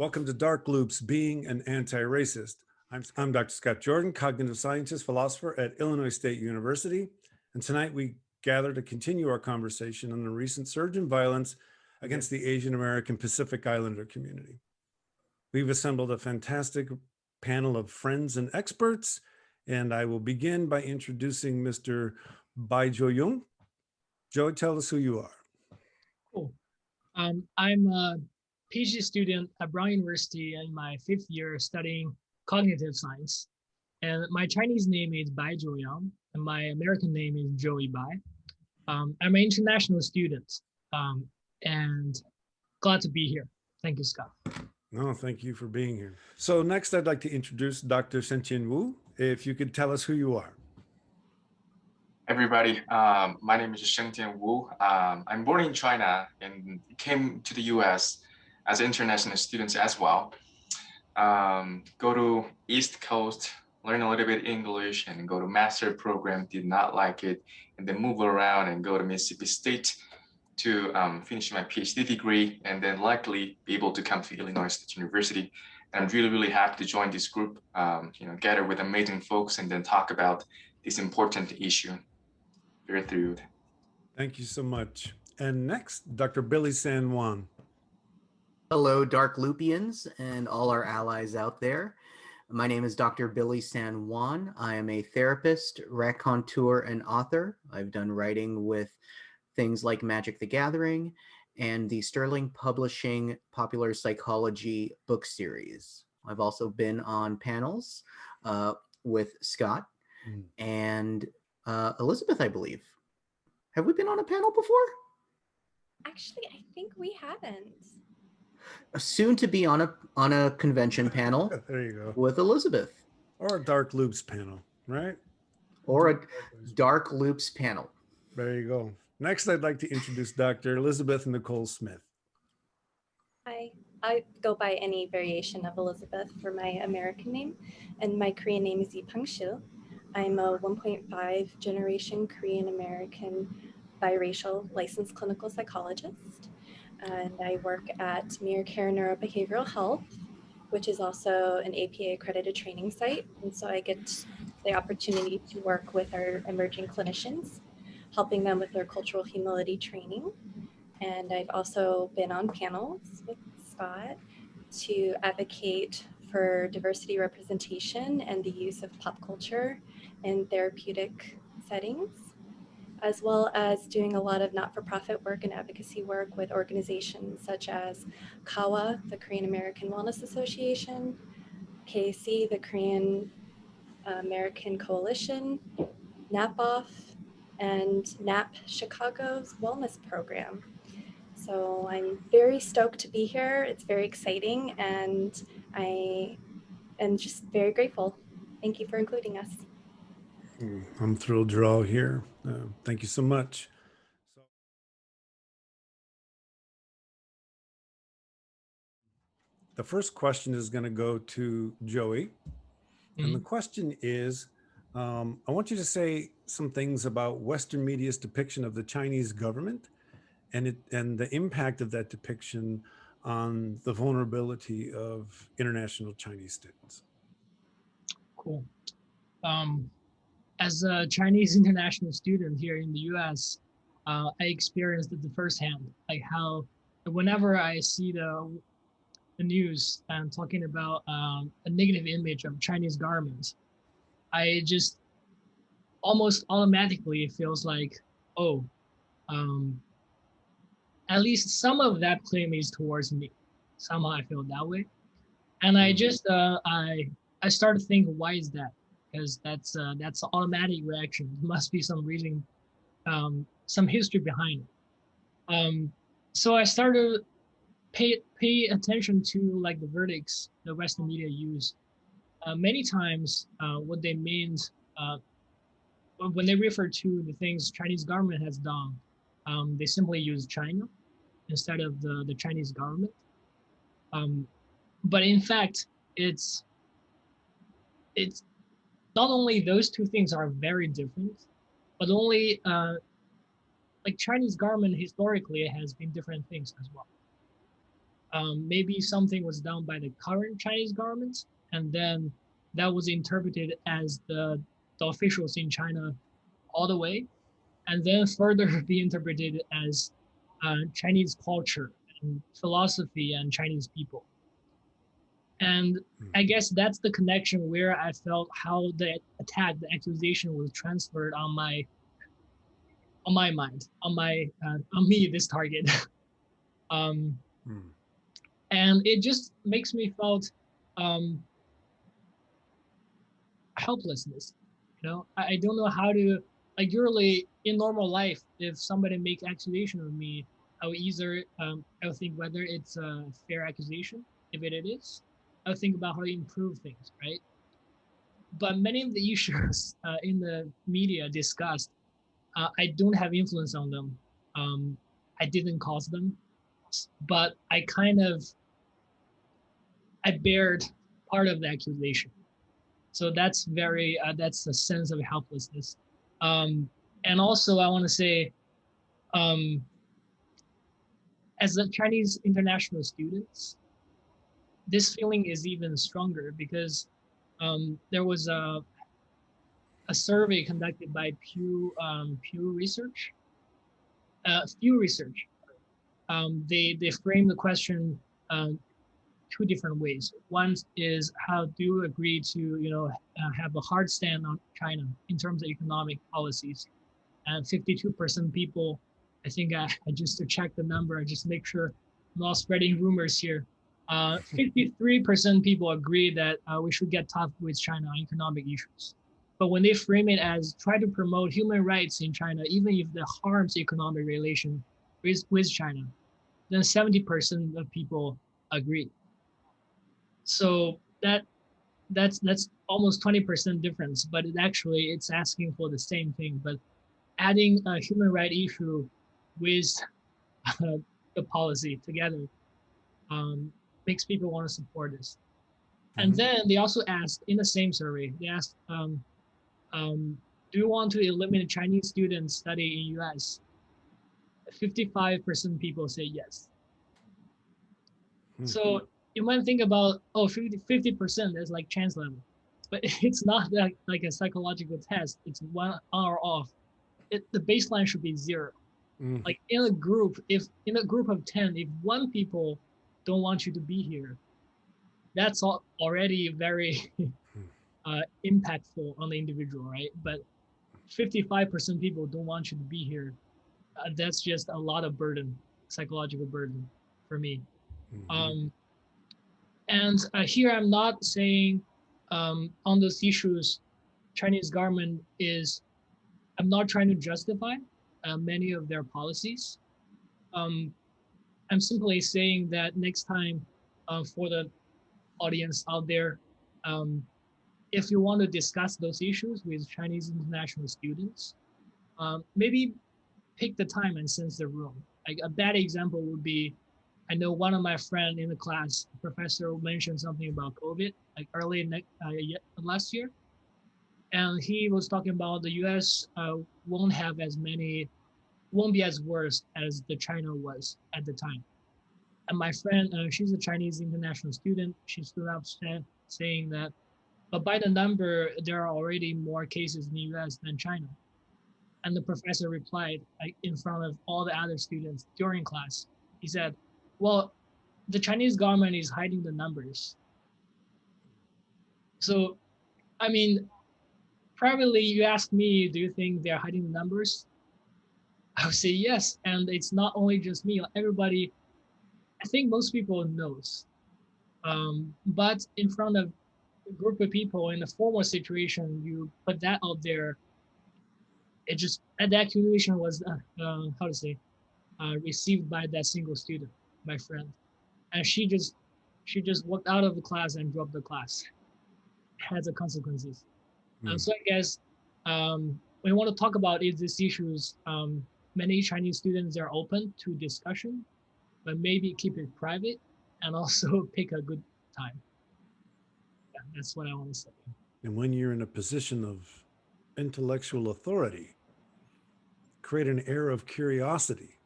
Welcome to Dark Loops, Being an Anti-Racist. I'm Dr. Scott Jordan, cognitive scientist, philosopher at Illinois State University. And tonight we gather to continue our conversation on the recent surge in violence against the Asian American Pacific Islander community. We've assembled a fantastic panel of friends and experts, and I will begin by introducing Mr. Bai Jo-young. Joe, tell us who you are. Cool. I'm a PhD student at Brown University in my 5th year studying cognitive science. And my Chinese name is Bai Jo-young, and my American name is Joey Bai. I'm an international student, and glad to be here. Thank you, Scott. No, thank you for being here. So next I'd like to introduce Dr. Xiangtian Wu. If you could tell us who you are. Everybody, my name is Shengtian Wu. I'm born in China and came to the US as an international student as well. Go to East Coast, learn a little bit English and go to master program, did not like it, and then move around and go to Mississippi State to finish my PhD degree, and then likely be able to come to Illinois State University. And I'm really, really happy to join this group, gather with amazing folks and then talk about this important issue. Very thrilled. Thank you so much. And next, Dr. Billy San Juan. Hello, Dark Loopians and all our allies out there. My name is Dr. Billy San Juan. I am a therapist, raconteur, and author. I've done writing with things like Magic the Gathering and the Sterling Publishing Popular Psychology book series. I've also been on panels with Scott and Elizabeth, I believe. Have we been on a panel before? Actually, I think we haven't. Soon to be on a convention panel. There you go. With Elizabeth. Or a Dark Loops panel, right? Or a Dark Loops panel. There you go. Next, I'd like to introduce Dr. Elizabeth Nicole Smith. Hi, I go by any variation of Elizabeth for my American name, and my Korean name is Yipang Shil. I'm a 1.5 generation Korean American biracial licensed clinical psychologist, and I work at Mere Care Neurobehavioral Health, which is also an APA accredited training site, and so I get the opportunity to work with our emerging clinicians, helping them with their cultural humility training. And I've also been on panels with Scott to advocate for diversity representation and the use of pop culture in therapeutic settings, as well as doing a lot of not-for-profit work and advocacy work with organizations such as KAWA, the Korean American Wellness Association, KAC, the Korean American Coalition, NAPOF, and NAP Chicago's wellness program. So I'm very stoked to be here. It's very exciting, and I am just very grateful. Thank you for including us. I'm thrilled you're all here. Thank you so much. The first question is going to go to Joey. And the question is, I want you to say some things about Western media's depiction of the Chinese government and the impact of that depiction on the vulnerability of international Chinese students. Cool. As a Chinese international student here in the US, I experienced it firsthand, like how whenever I see the news and talking about a negative image of Chinese government, I just almost automatically feels like, oh, at least some of that claim is towards me. Somehow I feel that way. And I just, I started to think, why is that? Because that's an automatic reaction. There must be some reason, some history behind it. So I started pay attention to like the verdicts the Western media use. Many times, what they mean when they refer to the things Chinese government has done, they simply use China instead of the Chinese government. But in fact, it's not only those two things are very different, but only like Chinese government historically has been different things as well. maybe something was done by the current Chinese government, and then that was interpreted as the officials in China all the way, and then further be interpreted as Chinese culture and philosophy and Chinese people. And I guess that's the connection where I felt how the attack, the accusation was transferred on my mind, on me, this target. And it just makes me felt helplessness. You know, I don't know how to, like, usually in normal life, if somebody makes accusation of me, I will either I will think whether it's a fair accusation. If it is, I'll think about how to improve things, right? But many of the issues in the media discussed, I don't have influence on them. I didn't cause them, but I bared part of the accusation. So that's that's a sense of helplessness. And also I want to say, as a Chinese international students, this feeling is even stronger because there was a survey conducted by Pew Research. They framed the question two different ways. One is, how do you agree to have a hard stand on China in terms of economic policies? And 52% people, I think I just to check the number, I just make sure I'm not spreading rumors here. 53% people agree that we should get tough with China on economic issues. But when they frame it as try to promote human rights in China, even if that harms economic relation with China, then 70% of people agree. So that's almost 20% difference, but it's asking for the same thing. But adding a human rights issue with the policy together makes people want to support this. And then they also asked in the same survey, they asked, do you want to eliminate Chinese students study in US? 55% people say yes. So you might think about, 50% is like chance level, but it's not like a psychological test. It's 1 hour off. The baseline should be 0. Like in a group of 10, if 1 people don't want you to be here, that's already very impactful on the individual, right? But 55% people don't want you to be here. That's just a lot of burden, psychological burden for me. And here I'm not saying on those issues, Chinese government I'm not trying to justify many of their policies. I'm simply saying that next time for the audience out there, if you want to discuss those issues with Chinese international students, maybe pick the time and sense the room. Like a bad example would be, I know one of my friends in the class, professor, mentioned something about COVID, like early last year. And he was talking about the US won't be as worse as the China was at the time. And my friend, she's a Chinese international student. She stood up saying that, but by the number, there are already more cases in the US than China. And the professor replied, like, in front of all the other students during class. He said, well, the Chinese government is hiding the numbers. So, I mean, privately, you ask me, do you think they're hiding the numbers? I would say yes. And it's not only just me, everybody, I think most people knows. But in front of a group of people in a formal situation, you put that out there, it just, the accusation was, received by that single student, my friend. And she just walked out of the class and dropped the class. Has the consequences. So I guess we want to talk about these issues. Many Chinese students are open to discussion, but maybe keep it private and also pick a good time. Yeah, that's what I want to say. And when you're in a position of intellectual authority, create an air of curiosity,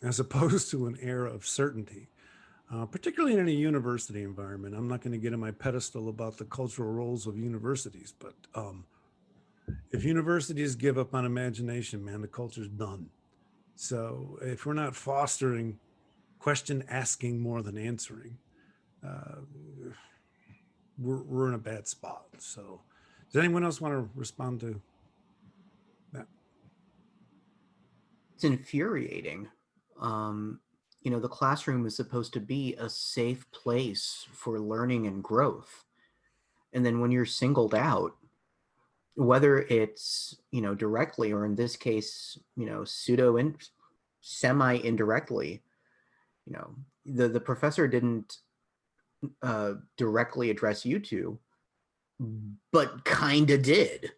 as opposed to an air of certainty. particularly in a university environment. I'm not going to get on my pedestal about the cultural roles of universities, but if universities give up on imagination, man, the culture's done. So if we're not fostering question asking more than answering, we're in a bad spot. So does anyone else want to respond to that? It's infuriating. You know, the classroom is supposed to be a safe place for learning and growth. And then when you're singled out, whether it's, you know, directly or in this case, you know, semi indirectly, you know, the professor didn't directly address you two, but kind of did,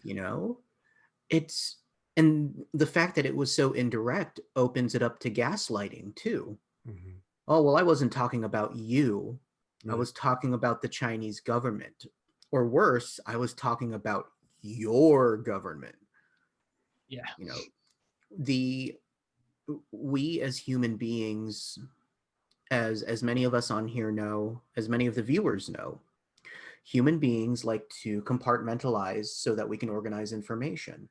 you know, and the fact that it was so indirect opens it up to gaslighting too. Mm-hmm. Oh, well, I wasn't talking about you. Right. I was talking about the Chinese government. Or worse, I was talking about your government. Yeah. You know, we as human beings, as many of us on here know, as many of the viewers know, human beings like to compartmentalize so that we can organize information.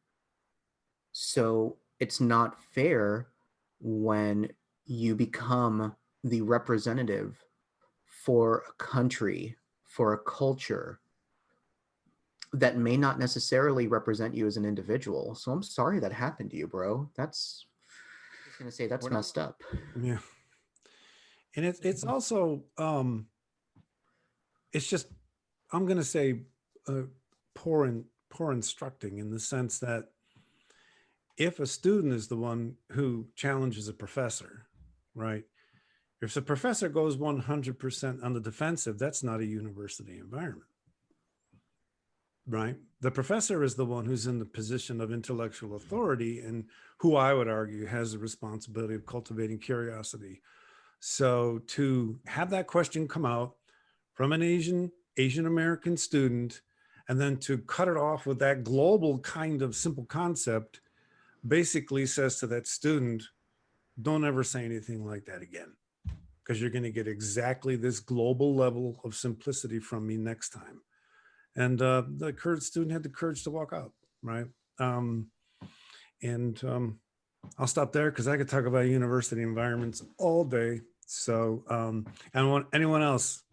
So it's not fair when you become the representative for a country, for a culture that may not necessarily represent you as an individual. So I'm sorry that happened to you, bro. I'm just gonna say that's messed up. Yeah. And it's also it's just, I'm gonna say poor instructing, in the sense that if a student is the one who challenges a professor, right? If the professor goes 100% on the defensive, that's not a university environment, right? The professor is the one who's in the position of intellectual authority and who I would argue has the responsibility of cultivating curiosity. So to have that question come out from an Asian American student, and then to cut it off with that global kind of simple concept, basically says to that student, don't ever say anything like that again, because you're going to get exactly this global level of simplicity from me next time. And the courage student had the courage to walk out, right? I'll stop there because I could talk about university environments all day. So anyone else?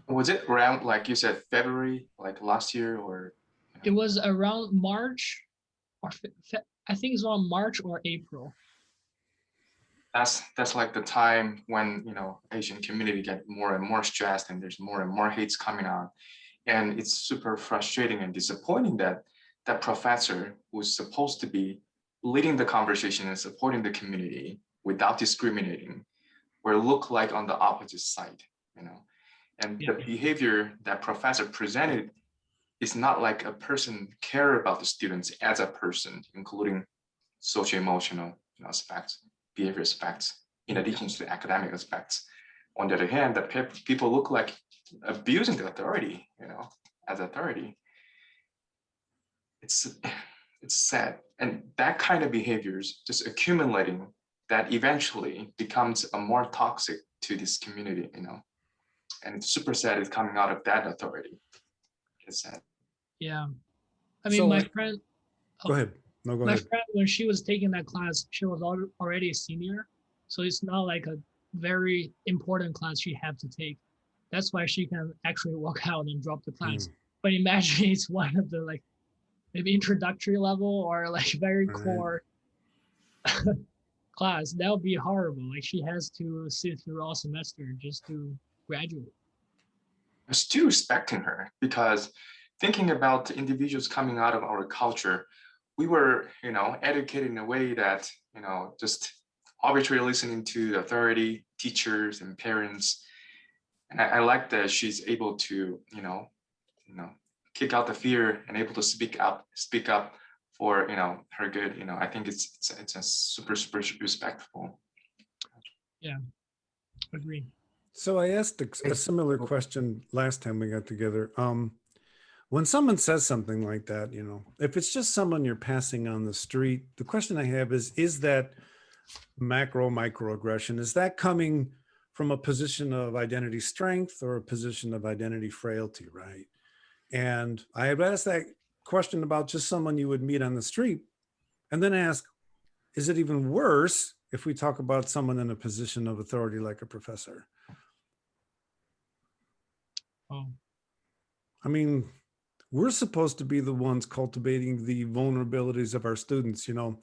Was it around, like you said, February, like last year, or? It was around March, or I think it's around March or April. That's like the time when, you know, Asian community get more and more stressed, and there's more and more hates coming out, and it's super frustrating and disappointing that that professor who's supposed to be leading the conversation and supporting the community without discriminating, will look like on the opposite side, you know. And the behavior that professor presented is not like a person care about the students as a person, including socio-emotional, you know, aspects, behavior aspects, in addition to the academic aspects. On the other hand, the people look like abusing the authority, you know, as authority. It's sad. And that kind of behaviors just accumulating, that eventually becomes a more toxic to this community, you know. And it's super sad it's coming out of that authority. It's sad. Yeah. I mean, So, my friend. Go ahead. No, go my ahead. friend, when she was taking that class, she was already a senior. So it's not like a very important class she had to take. That's why she can actually walk out and drop the class. But imagine it's one of the like maybe introductory level or like very core class. That would be horrible. Like she has to sit through all semester just to graduate. I'm still respecting her, because thinking about the individuals coming out of our culture, we were, you know, educated in a way that, you know, just arbitrarily listening to the authority, teachers and parents. And I like that she's able to, you know, kick out the fear and able to speak up for, you know, her good. You know, I think it's a super respectful. Yeah, agree. So I asked a similar question last time we got together. When someone says something like that, you know, if it's just someone you're passing on the street, the question I have is that microaggression? Is that coming from a position of identity strength or a position of identity frailty, right? And I have asked that question about just someone you would meet on the street, and then ask, is it even worse if we talk about someone in a position of authority like a professor? Oh. I mean, we're supposed to be the ones cultivating the vulnerabilities of our students, you know.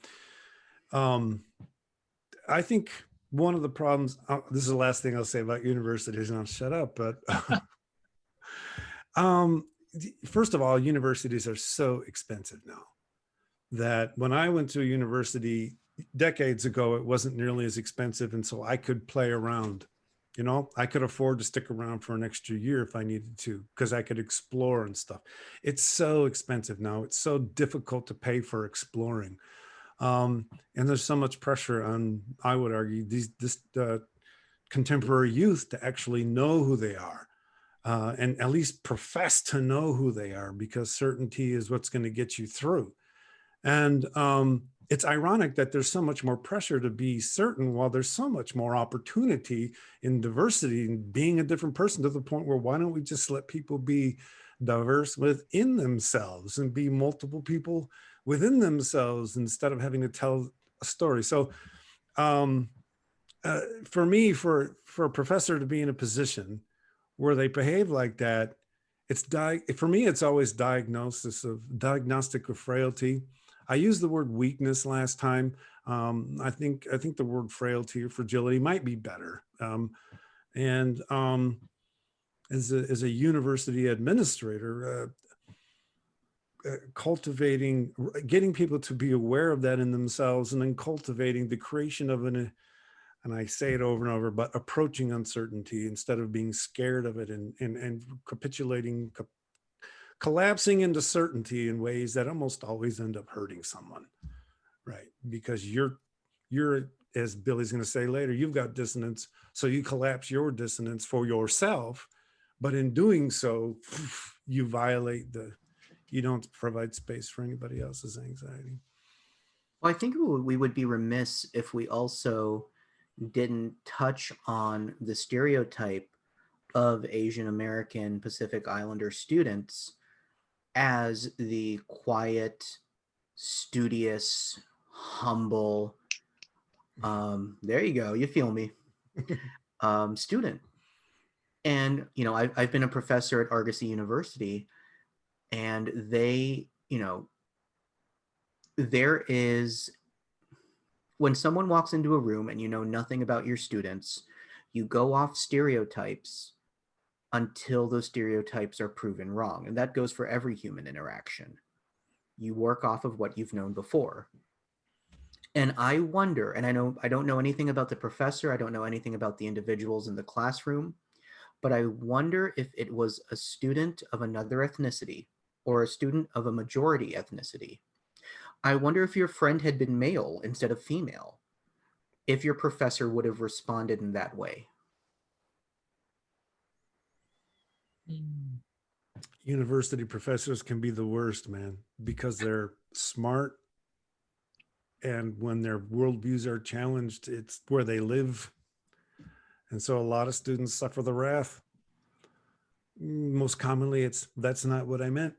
I think one of the problems, this is the last thing I'll say about universities, and I'll shut up, but first of all, universities are so expensive now that when I went to a university decades ago, it wasn't nearly as expensive. And so I could play around, you know, I could afford to stick around for an extra year if I needed to, because I could explore and stuff. It's so expensive now. It's so difficult to pay for exploring. And there's so much pressure on, I would argue, this contemporary youth to actually know who they are. And at least profess to know who they are, because certainty is what's going to get you through. And it's ironic that there's so much more pressure to be certain while there's so much more opportunity in diversity and being a different person, to the point where why don't we just let people be diverse within themselves and be multiple people within themselves instead of having to tell a story. So for me, for a professor to be in a position where they behave like that, for me, it's always diagnostic of frailty. I used the word weakness last time. I think the word frailty or fragility might be better. As a university administrator, getting people to be aware of that in themselves, and then cultivating the creation of and I say it over and over, but approaching uncertainty instead of being scared of it and capitulating, collapsing into certainty in ways that almost always end up hurting someone, right? Because you're, as Billy's going to say later, you've got dissonance, so you collapse your dissonance for yourself, but in doing so, you you don't provide space for anybody else's anxiety. Well, I think we would be remiss if we also didn't touch on the stereotype of Asian American Pacific Islander students as the quiet, studious, humble, there you go, you feel me, student. And, you know, I've been a professor at Argosy University, and they, you know, there is, when someone walks into a room and you know nothing about your students, you go off stereotypes until those stereotypes are proven wrong. And that goes for every human interaction. You work off of what you've known before. And I wonder, and I don't know anything about the professor, I don't know anything about the individuals in the classroom, but I wonder if it was a student of another ethnicity or a student of a majority ethnicity. I wonder if your friend had been male instead of female, if your professor would have responded in that way. University professors can be the worst, man, because they're smart. And when their worldviews are challenged, it's where they live. And so a lot of students suffer the wrath. Most commonly, that's not what I meant.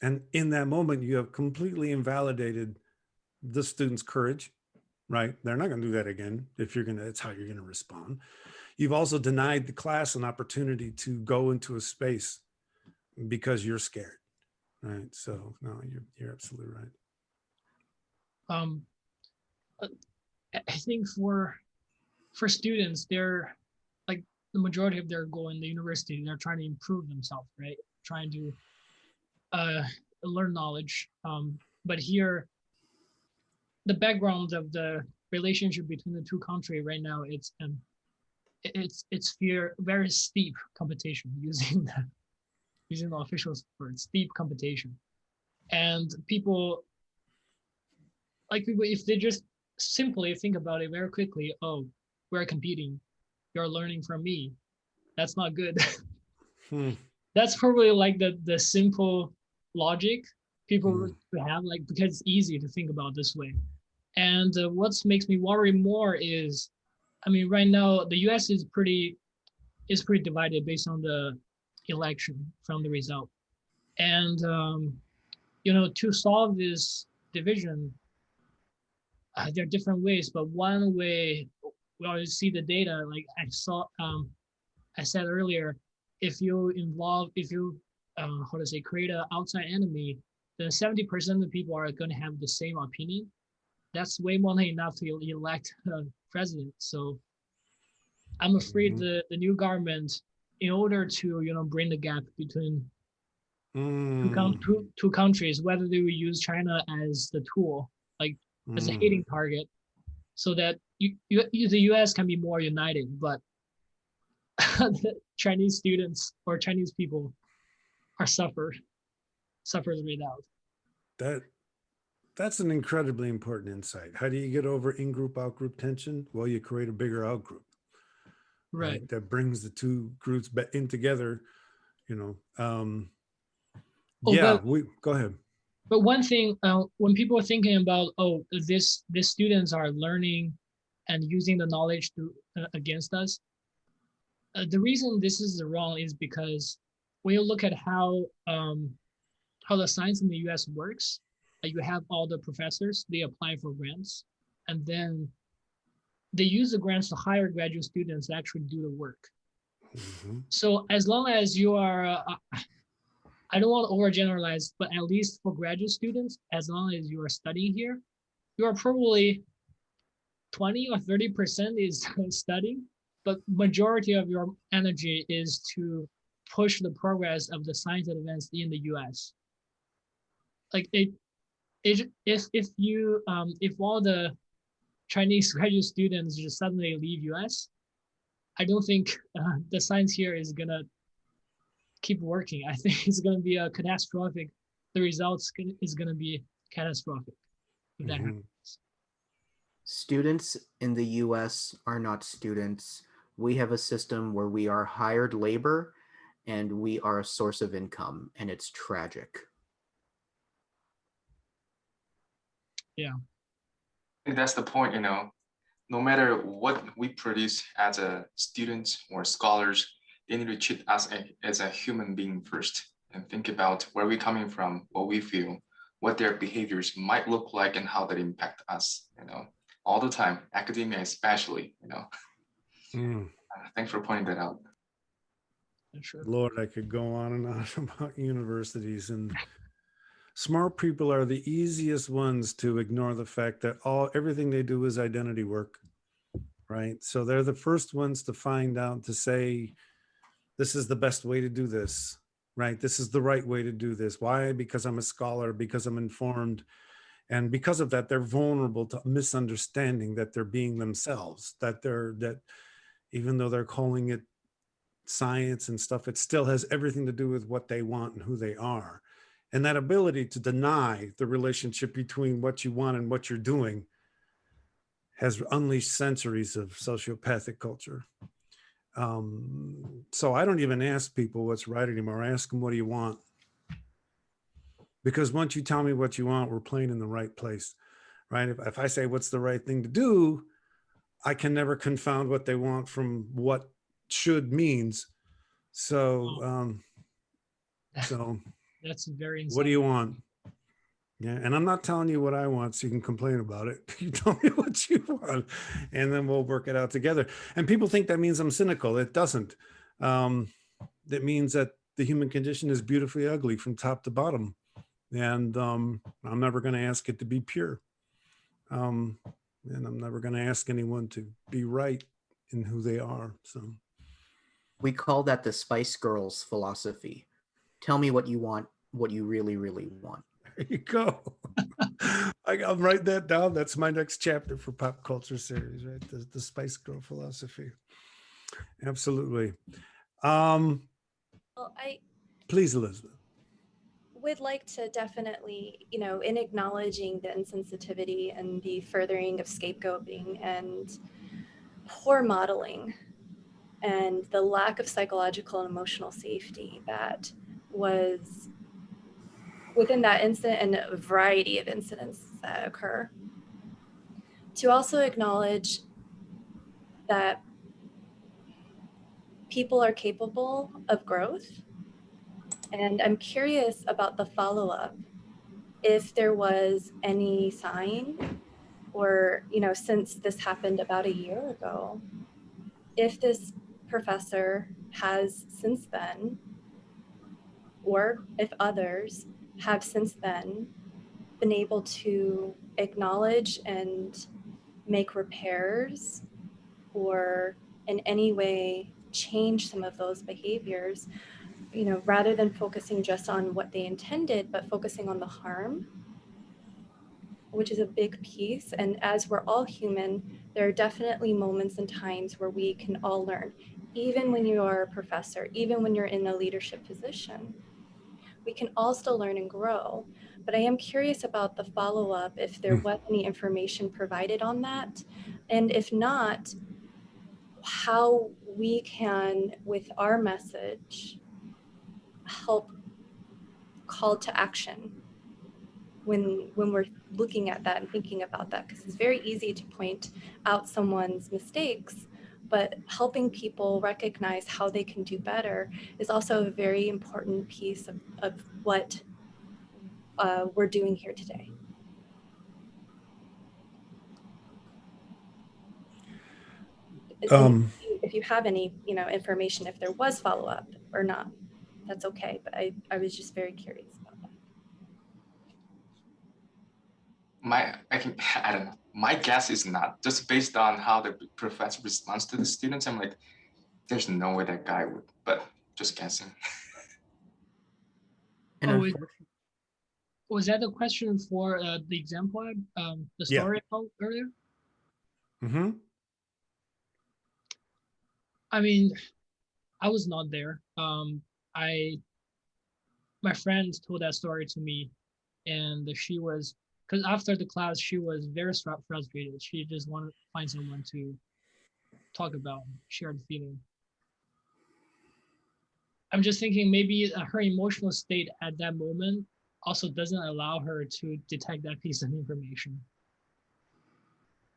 And in that moment, you have completely invalidated the student's courage, right? They're not going to do that again. It's how you're going to respond. You've also denied the class an opportunity to go into a space because you're scared, right? So no, you're absolutely right. I think for students, they're like the majority of their goal in the university, they're trying to improve themselves, right? Trying to learn knowledge. But here, the background of the relationship between the two countries right now, it's very steep competition, using the official word, steep competition. And people, if they just simply think about it very quickly, oh, we're competing, you're learning from me, that's not good. That's probably like the simple logic people have, because it's easy to think about this way. And what makes me worry more is I mean, right now the U.S. is pretty divided based on the election from the result, and to solve this division, there are different ways. But one way we always see the data, like I said earlier, if you create an outside enemy, then 70% of the people are going to have the same opinion. That's way more than enough to elect a president. So I'm afraid the new government, in order to bring the gap between two countries, whether they will use China as the tool, like as a hitting target, so that the U.S. can be more united, but the Chinese students or Chinese people are suffers without. That's an incredibly important insight. How do you get over in-group, out-group tension? Well, you create a bigger out-group. Right. That brings the two groups in together, Go ahead. But one thing, when people are thinking about, these students are learning and using the knowledge against us, the reason this is wrong is because when you look at how the science in the U.S. works, you have all the professors, they apply for grants, and then they use the grants to hire graduate students to actually do the work. Mm-hmm. So as long as you are, I don't want to overgeneralize, but at least for graduate students, as long as you are studying here, you are probably 20 or 30% is studying, but majority of your energy is to push the progress of the science advance in the U.S. Like if all the Chinese graduate students just suddenly leave U.S., I don't think the science here is gonna keep working. I think it's gonna be a catastrophic. The results is gonna be catastrophic if that happens. Students in the U.S. are not students. We have a system where we are hired labor and we are a source of income, and it's tragic. Yeah. I think that's the point, no matter what we produce as a students or scholars, they need to treat us as a human being first and think about where we're coming from, what we feel, what their behaviors might look like, and how that impact us, all the time, academia especially, Thanks for pointing that out. Sure. Lord, I could go on and on about universities, and smart people are the easiest ones to ignore the fact that everything they do is identity work, right? So they're the first ones to find out, to say, this is the best way to do this, right? This is the right way to do this. Why? Because I'm a scholar, because I'm informed. And because of that, they're vulnerable to misunderstanding that they're being themselves, that even though they're calling it science and stuff, it still has everything to do with what they want and who they are. And that ability to deny the relationship between what you want and what you're doing has unleashed centuries of sociopathic culture. So I don't even ask people what's right anymore. I ask them, what do you want? Because once you tell me what you want, we're playing in the right place, right? If I say what's the right thing to do, I can never confound what they want from what should means. So, that's very insightful. What do you want? Yeah, and I'm not telling you what I want so you can complain about it. You tell me what you want, and then we'll work it out together. And people think that means I'm cynical. It doesn't. That means that the human condition is beautifully ugly from top to bottom. And I'm never going to ask it to be pure. And I'm never going to ask anyone to be right in who they are. So we call that the Spice Girls philosophy. Tell me what you want, what you really, really want. There you go. I'll write that down. That's my next chapter for pop culture series, right? The Spice Girl philosophy. Absolutely. Please, Elizabeth. Would like to definitely, in acknowledging the insensitivity and the furthering of scapegoating and poor modeling and the lack of psychological and emotional safety that was within that incident and a variety of incidents that occur, to also acknowledge that people are capable of growth. And I'm curious about the follow-up, if there was any sign, or, you know, since this happened about a year ago, if this professor has since then, or if others have since then been able to acknowledge and make repairs, or in any way change some of those behaviors, you know, rather than focusing just on what they intended, but focusing on the harm, which is a big piece. And as we're all human, there are definitely moments and times where we can all learn, even when you are a professor, even when you're in a leadership position. We can all still learn and grow. But I am curious about the follow-up, if there was any information provided on that. And if not, how we can, with our message, help call to action when we're looking at that and thinking about that, because it's very easy to point out someone's mistakes, but helping people recognize how they can do better is also a very important piece of what we're doing here today. If you have any, you know, information, if there was follow-up or not, that's okay. But I was just very curious about that. I don't know. My guess is not, just based on how the professor responds to the students. I'm like, there's no way that guy would, but just guessing. And Was that the question for the example, the story I told earlier? Mm-hmm. I mean, I was not there. My friend told that story to me, and she was, because after the class, she was very frustrated. She just wanted to find someone to talk about, share the feeling. I'm just thinking maybe her emotional state at that moment also doesn't allow her to detect that piece of information.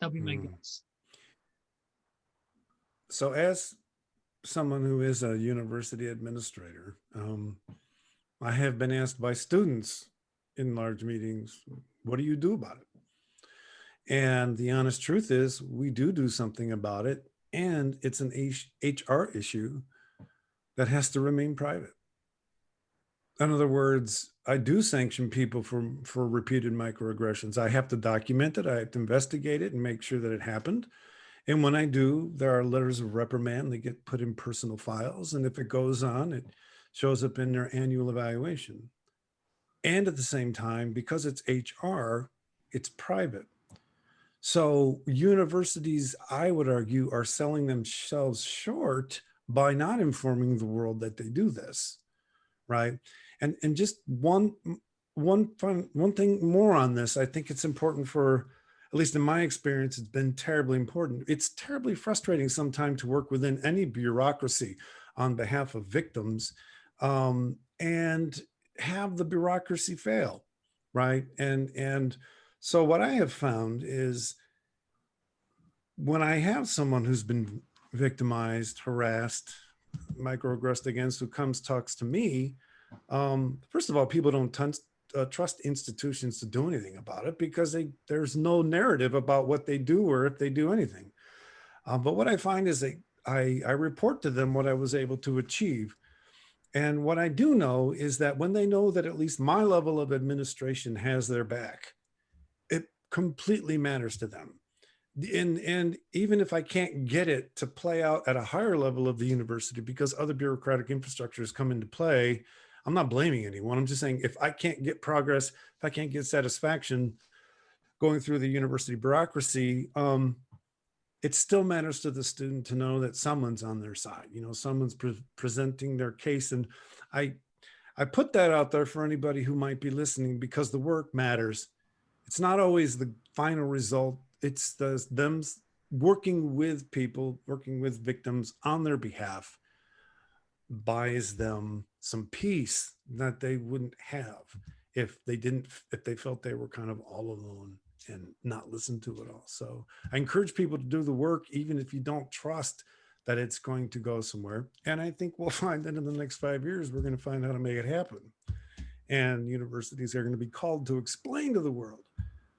That'll be my guess. So as someone who is a university administrator, I have been asked by students in large meetings, what do you do about it? And the honest truth is we do something about it, and it's an HR issue that has to remain private. In other words, I do sanction people for repeated microaggressions. I have to document it. I have to investigate it and make sure that it happened. And when I do, there are letters of reprimand that get put in personal files. And if it goes on, it shows up in their annual evaluation. And at the same time, because it's HR, it's private. So universities, I would argue, are selling themselves short by not informing the world that they do this, right? And just one thing more on this, I think it's important for, at least in my experience, it's been terribly important. It's terribly frustrating sometimes to work within any bureaucracy on behalf of victims and have the bureaucracy fail, right? And so what I have found is when I have someone who's been victimized, harassed, microaggressed against, who comes, talks to me, first of all, people don't trust institutions to do anything about it because there's no narrative about what they do or if they do anything. But what I find is I report to them what I was able to achieve. And what I do know is that when they know that at least my level of administration has their back, it completely matters to them. And even if I can't get it to play out at a higher level of the university because other bureaucratic infrastructures come into play, I'm not blaming anyone. I'm just saying if I can't get progress, if I can't get satisfaction going through the university bureaucracy, it still matters to the student to know that someone's on their side. You know, someone's presenting their case. And I put that out there for anybody who might be listening because the work matters. It's not always the final result. It's them working with people, working with victims on their behalf buys them some peace that they wouldn't have if they felt they were kind of all alone and not listen to it all. So I encourage people to do the work, even if you don't trust that it's going to go somewhere. And I think we'll find that in the next 5 years, we're going to find how to make it happen. And universities are going to be called to explain to the world,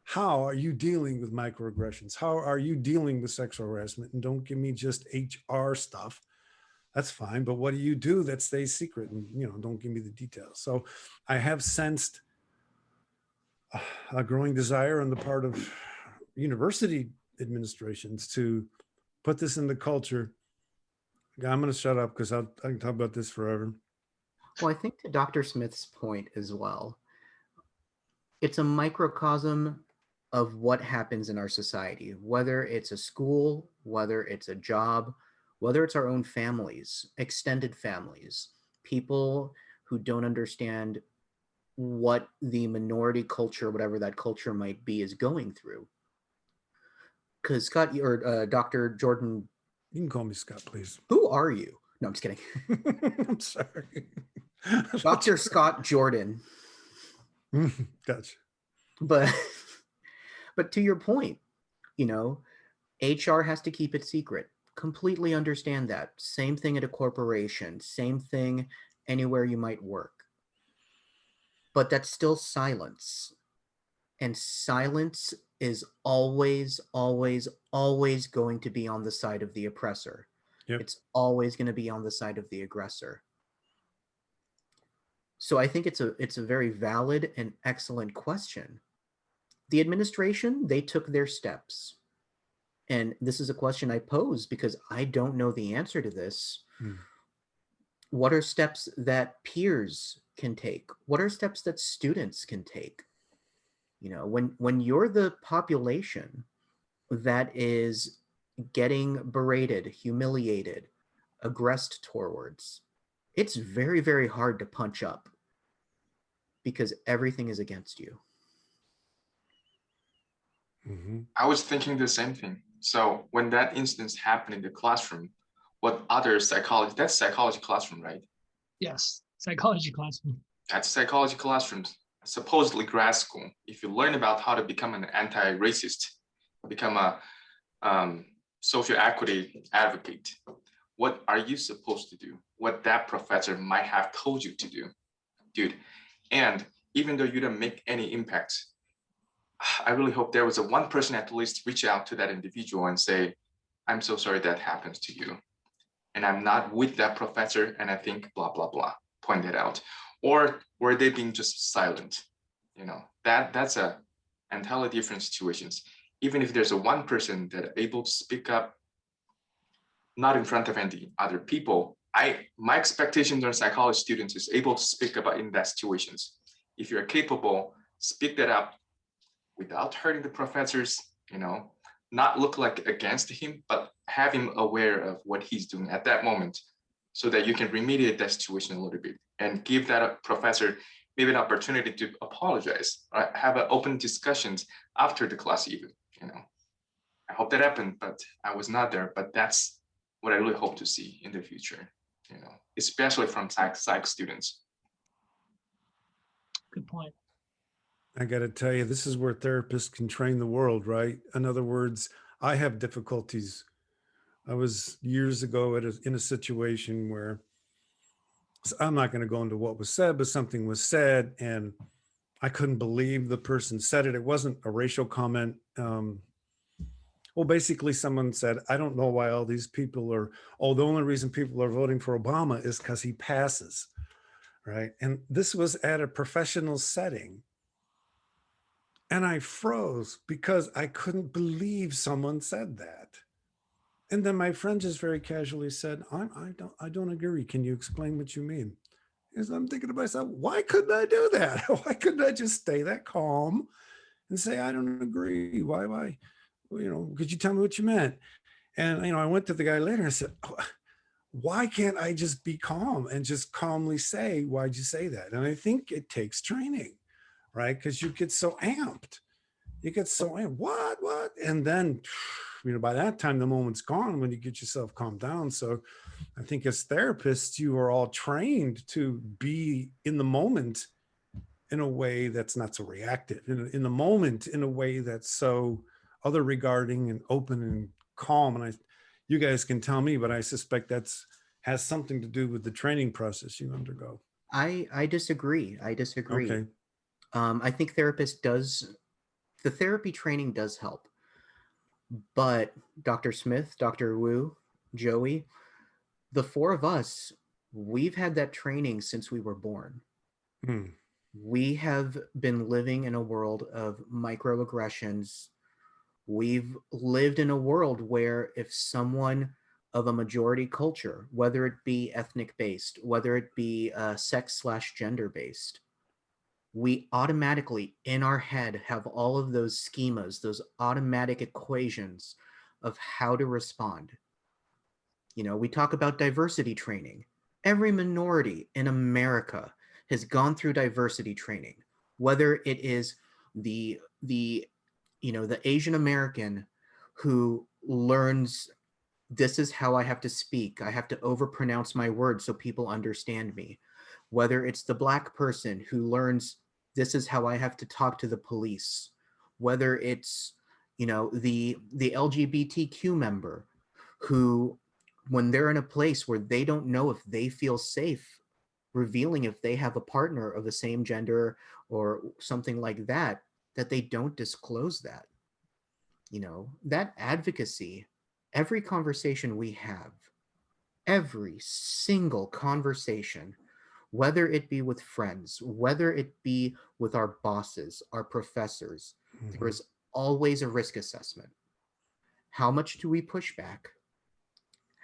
how are you dealing with microaggressions? How are you dealing with sexual harassment? And don't give me just HR stuff. That's fine, but what do you do that stays secret? And, you know, don't give me the details. So I have sensed a growing desire on the part of university administrations to put this in the culture. I'm going to shut up because I can talk about this forever. Well, I think to Dr. Smith's point as well, it's a microcosm of what happens in our society, whether it's a school, whether it's a job, whether it's our own families, extended families, people who don't understand what the minority culture, whatever that culture might be, is going through. Because Scott, or Dr. Jordan. You can call me Scott, please. Who are you? No, I'm just kidding. I'm sorry. Dr. Scott Jordan. Gotcha. But to your point, you know, HR has to keep it secret. Completely understand that. Same thing at a corporation, same thing anywhere you might work. But that's still silence. And silence is always, always, always going to be on the side of the oppressor. Yep. It's always going to be on the side of the aggressor. So I think it's a very valid and excellent question. The administration, they took their steps. And this is a question I pose because I don't know the answer to this. What are steps that peers can take? What are steps that students can take? You know, when you're the population that is getting berated, humiliated, aggressed towards, it's very, very hard to punch up because everything is against you. I was thinking the same thing. So when that instance happened in the classroom, what other psychology, that's psychology classroom, right? Yes, psychology classroom. That's psychology classrooms, supposedly grad school. If you learn about how to become an anti-racist, become a social equity advocate, what are you supposed to do? What that professor might have told you to do, dude. And even though you don't make any impact, I really hope there was a one person at least reach out to that individual and say, I'm so sorry that happens to you. And I'm not with that professor and I think blah, blah, blah, point that out. Or were they being just silent? You know, that's a entirely different situations. Even if there's a one person that able to speak up, not in front of any other people, my expectations on psychology students is able to speak about in that situations. If you're capable, speak that up without hurting the professors, you know, not look like against him, but have him aware of what he's doing at that moment so that you can remediate that situation a little bit and give that professor maybe an opportunity to apologize, right? Have an open discussions after the class even, you know. I hope that happened, but I was not there, but that's what I really hope to see in the future, you know, especially from psych students. Good point. I got to tell you, this is where therapists can train the world, right? In other words, I have difficulties. I was years ago in a situation where I'm not going to go into what was said, but something was said and I couldn't believe the person said it. It wasn't a racial comment. Well, basically someone said, I don't know why all these people are, the only reason people are voting for Obama is because he passes, right? And this was at a professional setting. And I froze because I couldn't believe someone said that. And then my friend just very casually said, I don't agree. Can you explain what you mean? And so I'm thinking to myself, why couldn't I do that? Why couldn't I just stay that calm and say, I don't agree? Why? You know, could you tell me what you meant? And, you know, I went to the guy later and I said, why can't I just be calm and just calmly say, why'd you say that? And I think it takes training, right? Because you get so amped. What? And then, you know, by that time, the moment's gone when you get yourself calmed down. So I think as therapists, you are all trained to be in the moment in a way that's not so reactive, in the moment, in a way that's so other regarding and open and calm. And you guys can tell me, but I suspect has something to do with the training process you undergo. I disagree. I disagree. Okay. I think the therapy training does help. But Dr. Smith, Dr. Wu, Joey, the four of us, we've had that training since we were born. Hmm. We have been living in a world of microaggressions. We've lived in a world where if someone of a majority culture, whether it be ethnic based, whether it be sex/gender based, we automatically in our head have all of those schemas, those automatic equations of how to respond. You know, we talk about diversity training. Every minority in America has gone through diversity training, whether it is the Asian American who learns this is how I have to speak. I have to overpronounce my words so people understand me. Whether it's the Black person who learns this is how I have to talk to the police. Whether it's, the LGBTQ member who, when they're in a place where they don't know if they feel safe revealing if they have a partner of the same gender or something like that, that they don't disclose that. That advocacy, every conversation we have, every single conversation, whether it be with friends, whether it be with our bosses, our professors, there is always a risk assessment. How much do we push back?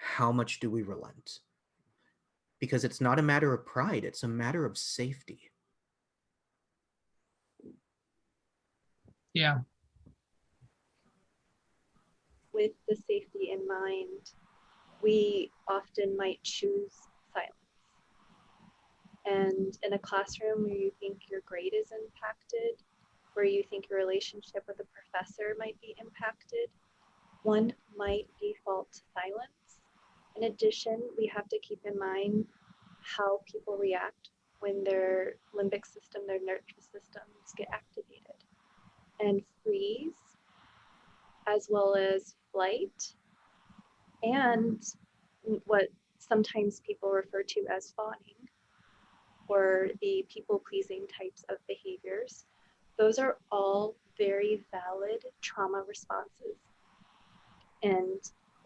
How much do we relent? Because it's not a matter of pride, it's a matter of safety. Yeah. With the safety in mind, we often might choose silence. And in a classroom where you think your grade is impacted, where you think your relationship with a professor might be impacted, one might default to silence. In addition, we have to keep in mind how people react when their limbic system, their nervous systems get activated. And freeze, as well as flight, and what sometimes people refer to as fawning, or the people-pleasing types of behaviors. Those are all very valid trauma responses. And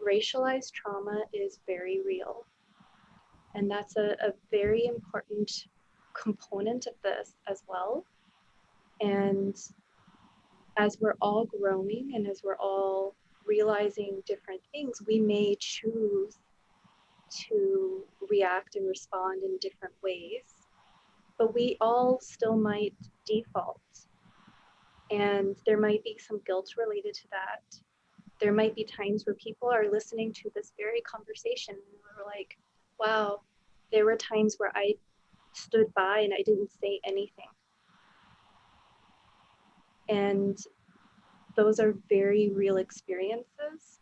racialized trauma is very real. And that's a very important component of this as well. And as we're all growing and as we're all realizing different things, we may choose to react and respond in different ways, but we all still might default. And there might be some guilt related to that. There might be times where people are listening to this very conversation and we're like, wow, there were times where I stood by and I didn't say anything. And those are very real experiences.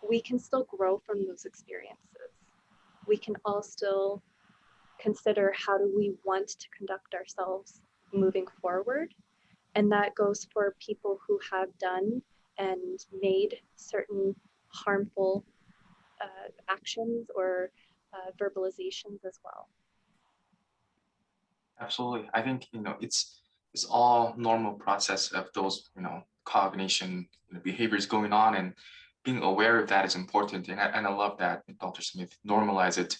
We can still grow from those experiences. We can all still consider how do we want to conduct ourselves moving forward. And that goes for people who have done and made certain harmful actions or verbalizations as well. Absolutely. I think, it's all normal process of those, cognition behaviors going on, and being aware of that is important. And I love that Dr. Smith normalize it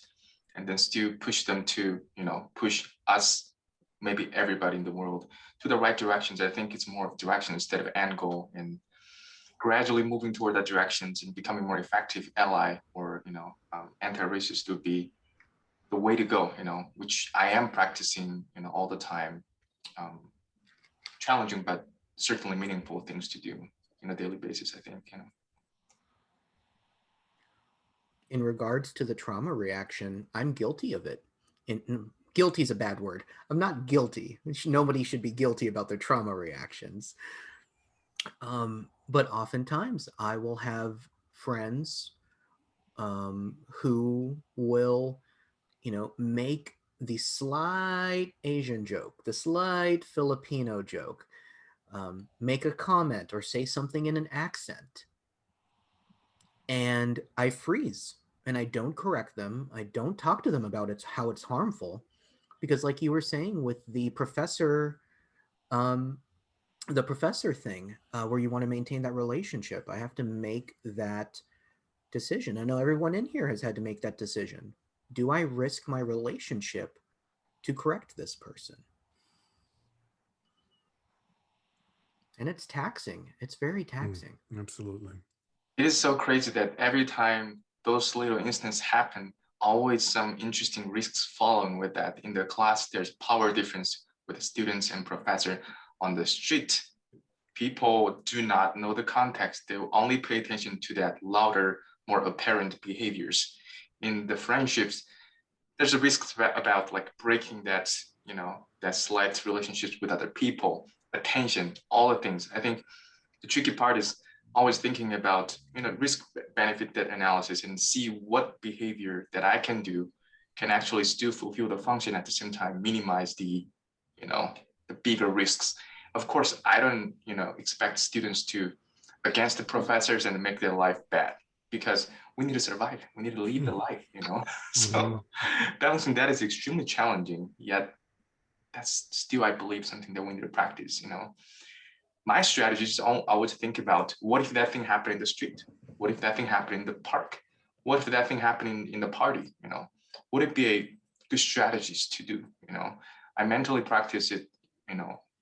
and then still push them to, push us, maybe everybody in the world, to the right directions. I think it's more of direction instead of end goal, and gradually moving toward that directions and becoming more effective ally or, anti-racist would be the way to go, which I am practicing, all the time. Challenging, but certainly meaningful things to do on a daily basis, I think. In regards to the trauma reaction, I'm guilty of it. Guilty is a bad word. I'm not guilty. Nobody should be guilty about their trauma reactions. But oftentimes I will have friends who will, make the slight Asian joke, the slight Filipino joke, make a comment or say something in an accent, and I freeze and I don't correct them. I don't talk to them about how it's harmful, because like you were saying with um, the professor thing, where you want to maintain that relationship, I have to make that decision. I know everyone in here has had to make that decision. Do I risk my relationship to correct this person? And it's taxing. It's very taxing. Absolutely. It is so crazy that every time those little incidents happen, always some interesting risks following with that. In the class, there's power difference with the students and professor. On the street, people do not know the context. They will only pay attention to that louder, more apparent behaviors. In the friendships, there's a risk about like breaking that, that slight relationships with other people, attention, all the things. I think the tricky part is always thinking about, risk benefit analysis and see what behavior that I can do can actually still fulfill the function at the same time, minimize the, the bigger risks. Of course, I don't, expect students to against the professors and make their life bad, because we need to survive. We need to live the life, So balancing that is extremely challenging, yet that's still, I believe, something that we need to practice, My strategy is always think about, what if that thing happened in the street? What if that thing happened in the park? What if that thing happened in the party? Would it be a good strategies to do? I mentally practice it,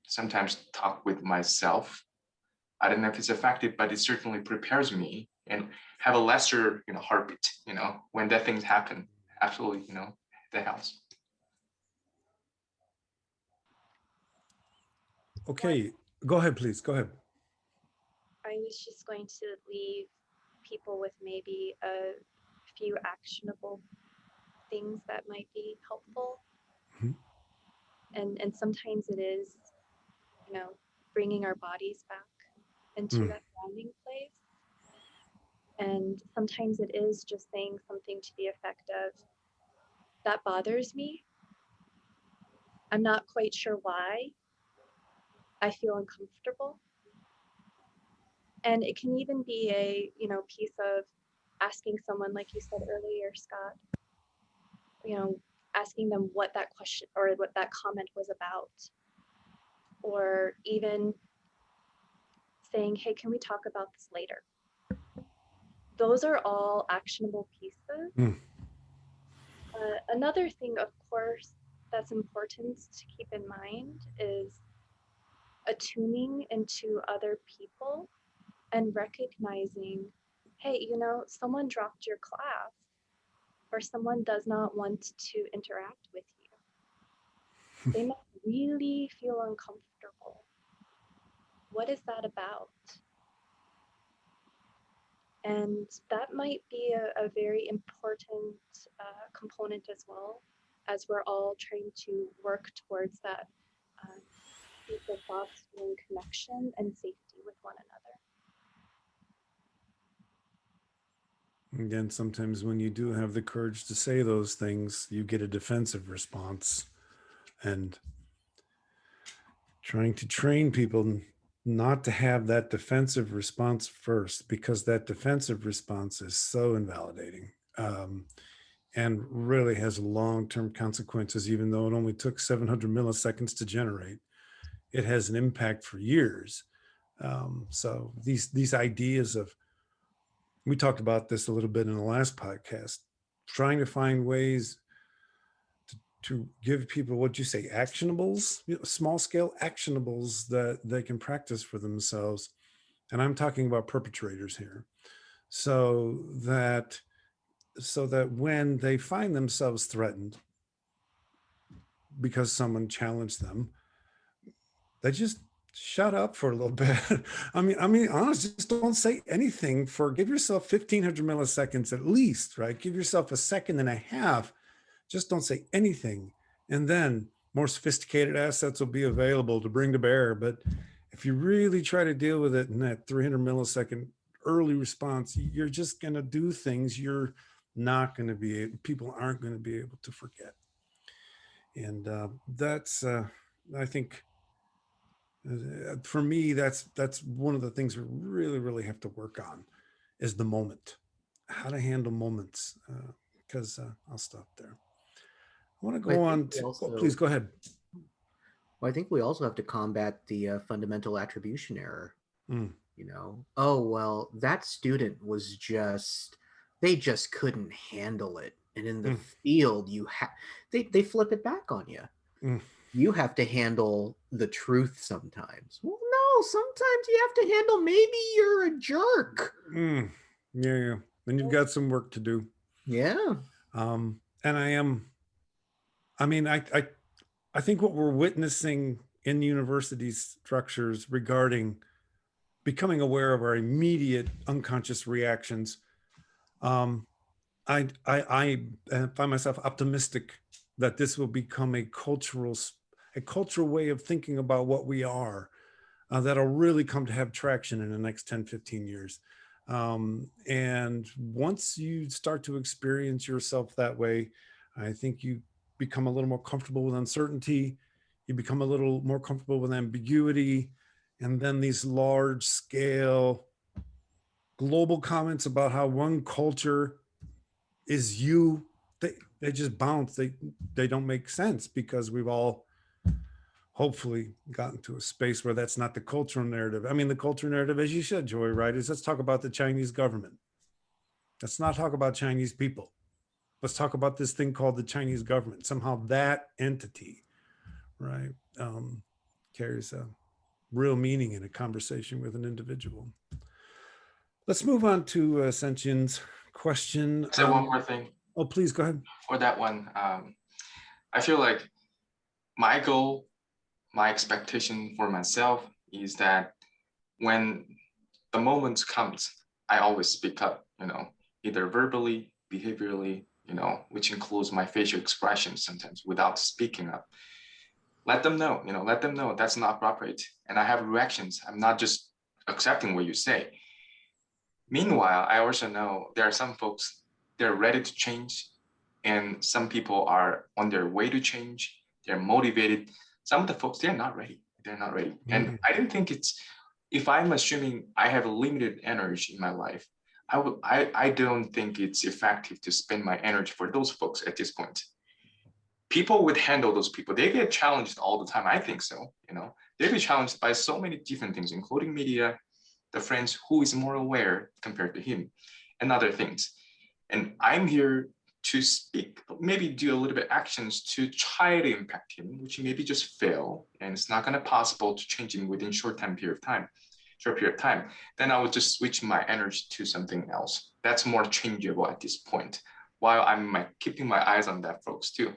sometimes talk with myself. I don't know if it's effective, but it certainly prepares me and have a lesser, heartbeat, when that things happen. Absolutely, that helps. Okay, go ahead, please. Go ahead. I was just going to leave people with maybe a few actionable things that might be helpful. And sometimes it is, bringing our bodies back into that grounding place. And sometimes it is just saying something to the effect of, that bothers me. I'm not quite sure why. I feel uncomfortable. And it can even be a, piece of asking someone, like you said earlier, Scott, asking them what that question or what that comment was about. Or even saying, hey, can we talk about this later? Those are all actionable pieces. Another thing, of course, that's important to keep in mind is attuning into other people and recognizing, hey, someone dropped your class, or someone does not want to interact with you. They might really feel uncomfortable. What is that about? And that might be a very important component as well, as we're all trying to work towards that deeper fostering connection and safety with one another. Again, sometimes when you do have the courage to say those things, you get a defensive response. And trying to train people not to have that defensive response first, because that defensive response is so invalidating and really has long-term consequences. Even though it only took 700 milliseconds to generate, it has an impact for years. So these ideas of, we talked about this a little bit in the last podcast, trying to find ways to give people, what you say, actionables, small scale actionables that they can practice for themselves. And I'm talking about perpetrators here. So that when they find themselves threatened because someone challenged them, they just shut up for a little bit. I mean, honestly, just don't say anything give yourself 1,500 milliseconds at least, right? Give yourself a second and a half. Just don't say anything. And then more sophisticated assets will be available to bring to bear. But if you really try to deal with it in that 300 millisecond early response, you're just going to do things you're not going to be, people aren't going to be able to forget. And that's, I think, for me, that's one of the things we really, really have to work on is the moment, how to handle moments. Because I'll stop there. I want to I go think on we to, also, please go ahead. well, I think we also have to combat the fundamental attribution error. Mm, You know, oh, well, that student was just, they just couldn't handle it. And in the mm, field, they flip it back on you. mm, You have to handle the truth sometimes. Well, no, sometimes you have to handle maybe you're a jerk. mm. Yeah, yeah. And you've got some work to do. Yeah. And I mean, I think what we're witnessing in university structures regarding becoming aware of our immediate unconscious reactions, I find myself optimistic that this will become a cultural way of thinking about what we are, that'll really come to have traction in the next 10, 15 years. And once you start to experience yourself that way, I think you become a little more comfortable with uncertainty. You become a little more comfortable with ambiguity. And then these large scale global comments about how one culture is you, they just bounce. They don't make sense because we've all hopefully gotten to a space where that's not the cultural narrative. I mean, the cultural narrative, as you said, Joy, right, is let's talk about the Chinese government. Let's not talk about Chinese people. Let's talk about this thing called the Chinese government. Somehow that entity, right, carries a real meaning in a conversation with an individual. Let's move on to Xiangtian's question. Say one more thing Oh, please go ahead. for that one. I feel like my goal, my expectation for myself is that when the moment comes, I always speak up, either verbally, behaviorally, which includes my facial expressions sometimes without speaking up. Let them know, let them know that's not appropriate. And I have reactions. I'm not just accepting what you say. Meanwhile, I also know there are some folks, they're ready to change, and some people are on their way to change. They're motivated. Some of the folks, they're not ready. They're not ready. And I didn't think if I'm assuming I have limited energy in my life, I don't think it's effective to spend my energy for those folks at this point. People would handle those people. They get challenged all the time. I think so. They get challenged by so many different things, including media, the friends who is more aware compared to him, and other things. And I'm here to speak, maybe do a little bit actions to try to impact him, which maybe just fail, and it's not going to possible to change him within short period of time. Then I would just switch my energy to something else that's more changeable at this point, while I'm keeping my eyes on that folks too.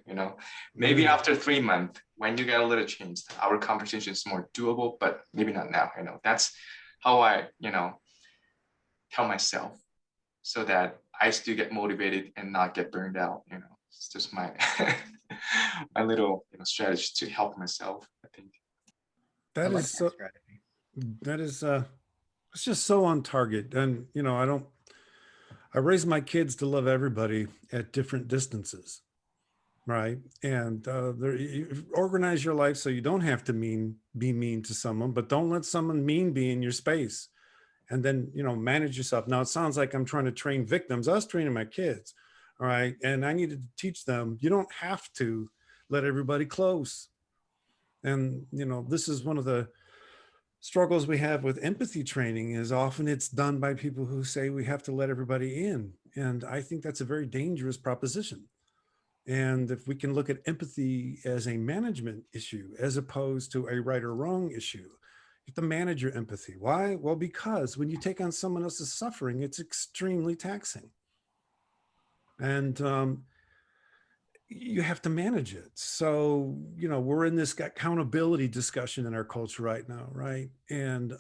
Maybe after 3 months, when you get a little changed, our conversation is more doable, but maybe not now. That's how I tell myself, so that I still get motivated and not get burned out. It's just my my little strategy to help myself, I think. That like is so, strategy. that is it's just so on target. And I raise my kids to love everybody at different distances, right? And you organize your life so you don't have to be mean to someone, but don't let someone be in your space. And then manage yourself. Now it sounds like I'm trying to train victims. I was training my kids, all right, and I needed to teach them you don't have to let everybody close. And this is one of the struggles we have with empathy training, is often it's done by people who say we have to let everybody in, and I think that's a very dangerous proposition. And if we can look at empathy as a management issue as opposed to a right or wrong issue, you have to manage your empathy. Why? Well, because when you take on someone else's suffering, it's extremely taxing. And you have to manage it. So, we're in this accountability discussion in our culture right now, right? And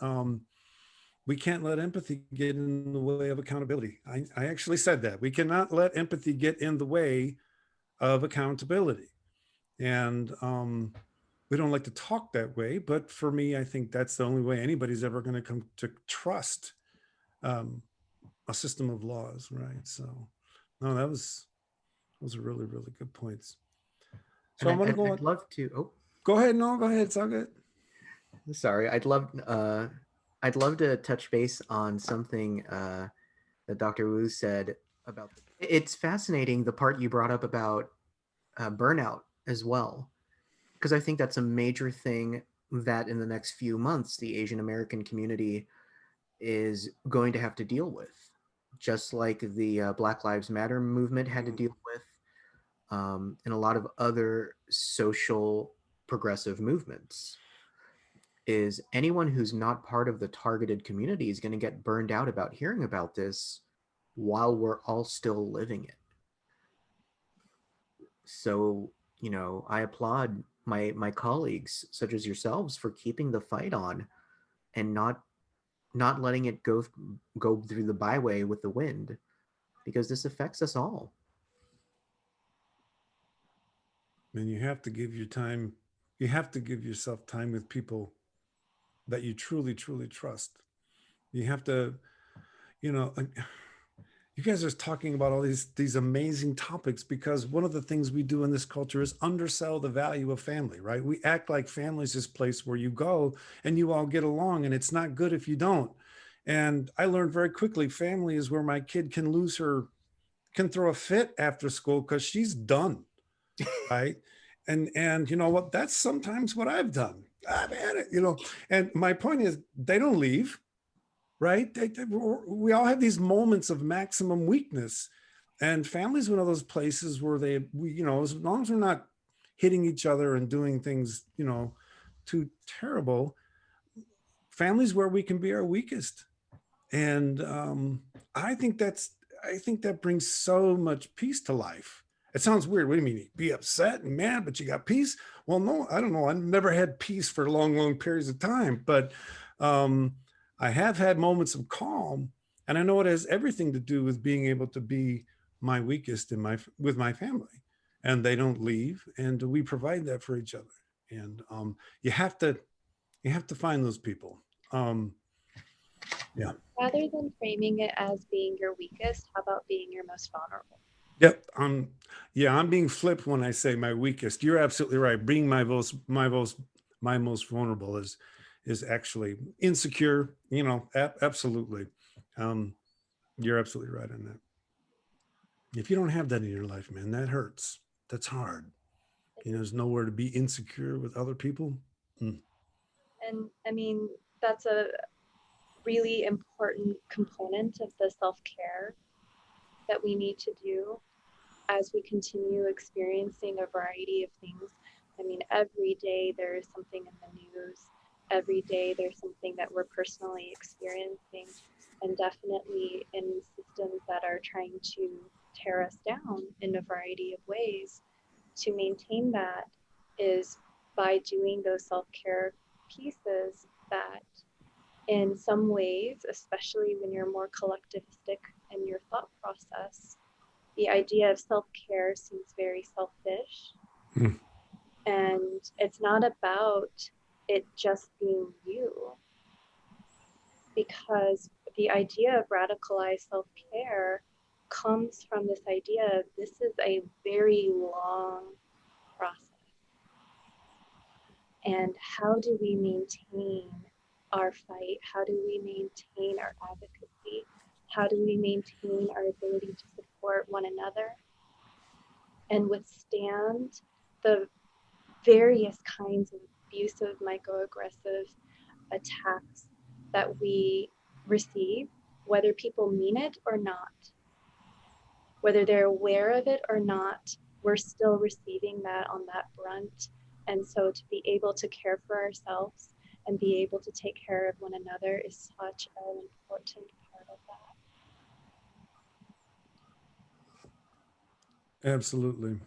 we can't let empathy get in the way of accountability. I actually said that. We cannot let empathy get in the way of accountability. And we don't like to talk that way, but for me, I think that's the only way anybody's ever going to come to trust a system of laws, right? So, no, those are really, really good points. So I'm going to go I'd love to. Oh, go ahead. No, go ahead. It's all good. sorry. I'd love to touch base on something that Dr. Wu said about. It's fascinating the part you brought up about burnout as well, because I think that's a major thing that in the next few months the Asian American community is going to have to deal with, just like the Black Lives Matter movement had to deal with, and a lot of other social progressive movements. Is anyone who's not part of the targeted community is going to get burned out about hearing about this while we're all still living it. So, I applaud my colleagues such as yourselves for keeping the fight on and not letting it go through the byway with the wind, because this affects us all. And you have to give yourself time with people that you truly, truly trust. You have to, you guys are talking about all these amazing topics because one of the things we do in this culture is undersell the value of family, right? We act like family is this place where you go and you all get along, and it's not good if you don't. And I learned very quickly, family is where my kid can throw a fit after school because she's done, right? And you know what? That's sometimes what I've done. I've had it, and my point is they don't leave, right? We all have these moments of maximum weakness, and family is one of those places where as long as we're not hitting each other and doing things, too terrible, family's where we can be our weakest. And I think that brings so much peace to life. It sounds weird. What do you mean? Be upset and mad, but you got peace? Well, no, I don't know. I've never had peace for long, long periods of time, but I have had moments of calm, and I know it has everything to do with being able to be my weakest with my family, and they don't leave, and we provide that for each other. And you have to find those people. Yeah. Rather than framing it as being your weakest, how about being your most vulnerable? Yep. I'm being flipped when I say my weakest. You're absolutely right. Being my most vulnerable is actually insecure. Absolutely. You're absolutely right on that. If you don't have that in your life, man, that hurts. That's hard. There's nowhere to be insecure with other people. And I mean, that's a really important component of the self-care that we need to do as we continue experiencing a variety of things. I mean, every day there is something in the news. Every day there's something that we're personally experiencing, and definitely in systems that are trying to tear us down in a variety of ways. To maintain that is by doing those self-care pieces that in some ways, especially when you're more collectivistic in your thought process, the idea of self-care seems very selfish. And it's not about it just being you. Because the idea of radicalized self-care comes from this idea of this is a very long process. And how do we maintain our fight? How do we maintain our advocacy? How do we maintain our ability to support one another and withstand the various kinds of abusive, microaggressive attacks that we receive, whether people mean it or not, whether they're aware of it or not, we're still receiving that on that brunt. And so to be able to care for ourselves and be able to take care of one another is such an important part of that. Absolutely.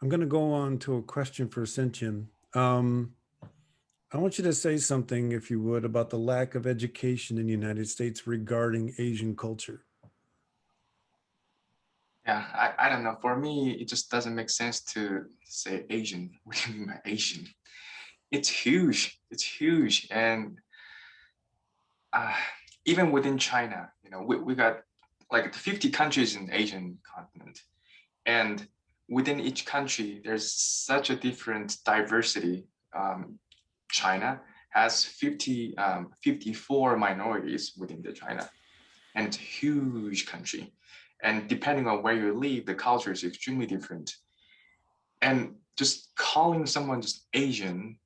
I'm going to go on to a question for Xiangtian. I want you to say something, if you would, about the lack of education in the United States regarding Asian culture. Yeah, I don't know. For me, it just doesn't make sense to say Asian. What do you mean by Asian? It's huge. It's huge. And even within China, we got like 50 countries in the Asian continent. And within each country, there's such a different diversity. China has 54 minorities within the China, and it's a huge country. And depending on where you live, the culture is extremely different. And just calling someone just Asian,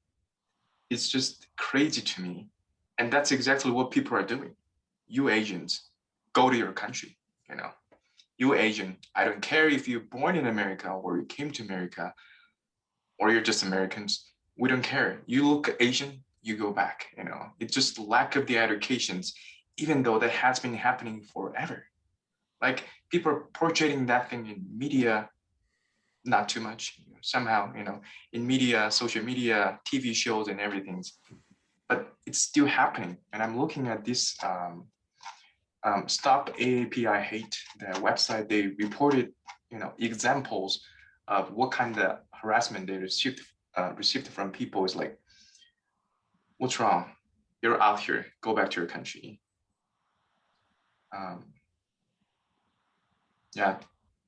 it's just crazy to me. And that's exactly what people are doing. You Asians, go to your country, you know. You Asian, I don't care if you're born in America or you came to America or you're just Americans, we don't care. You look Asian, you go back, you know. It's just lack of the educations, even though that has been happening forever. Like people are portraying that thing in media, not too much, somehow, you know, in media, social media, TV shows and everything, but it's still happening. And I'm looking at this Stop AAPI Hate, the website. They reported, you know, examples of what kind of harassment they received from people. Is like, what's wrong? You're out here. Go back to your country. Yeah,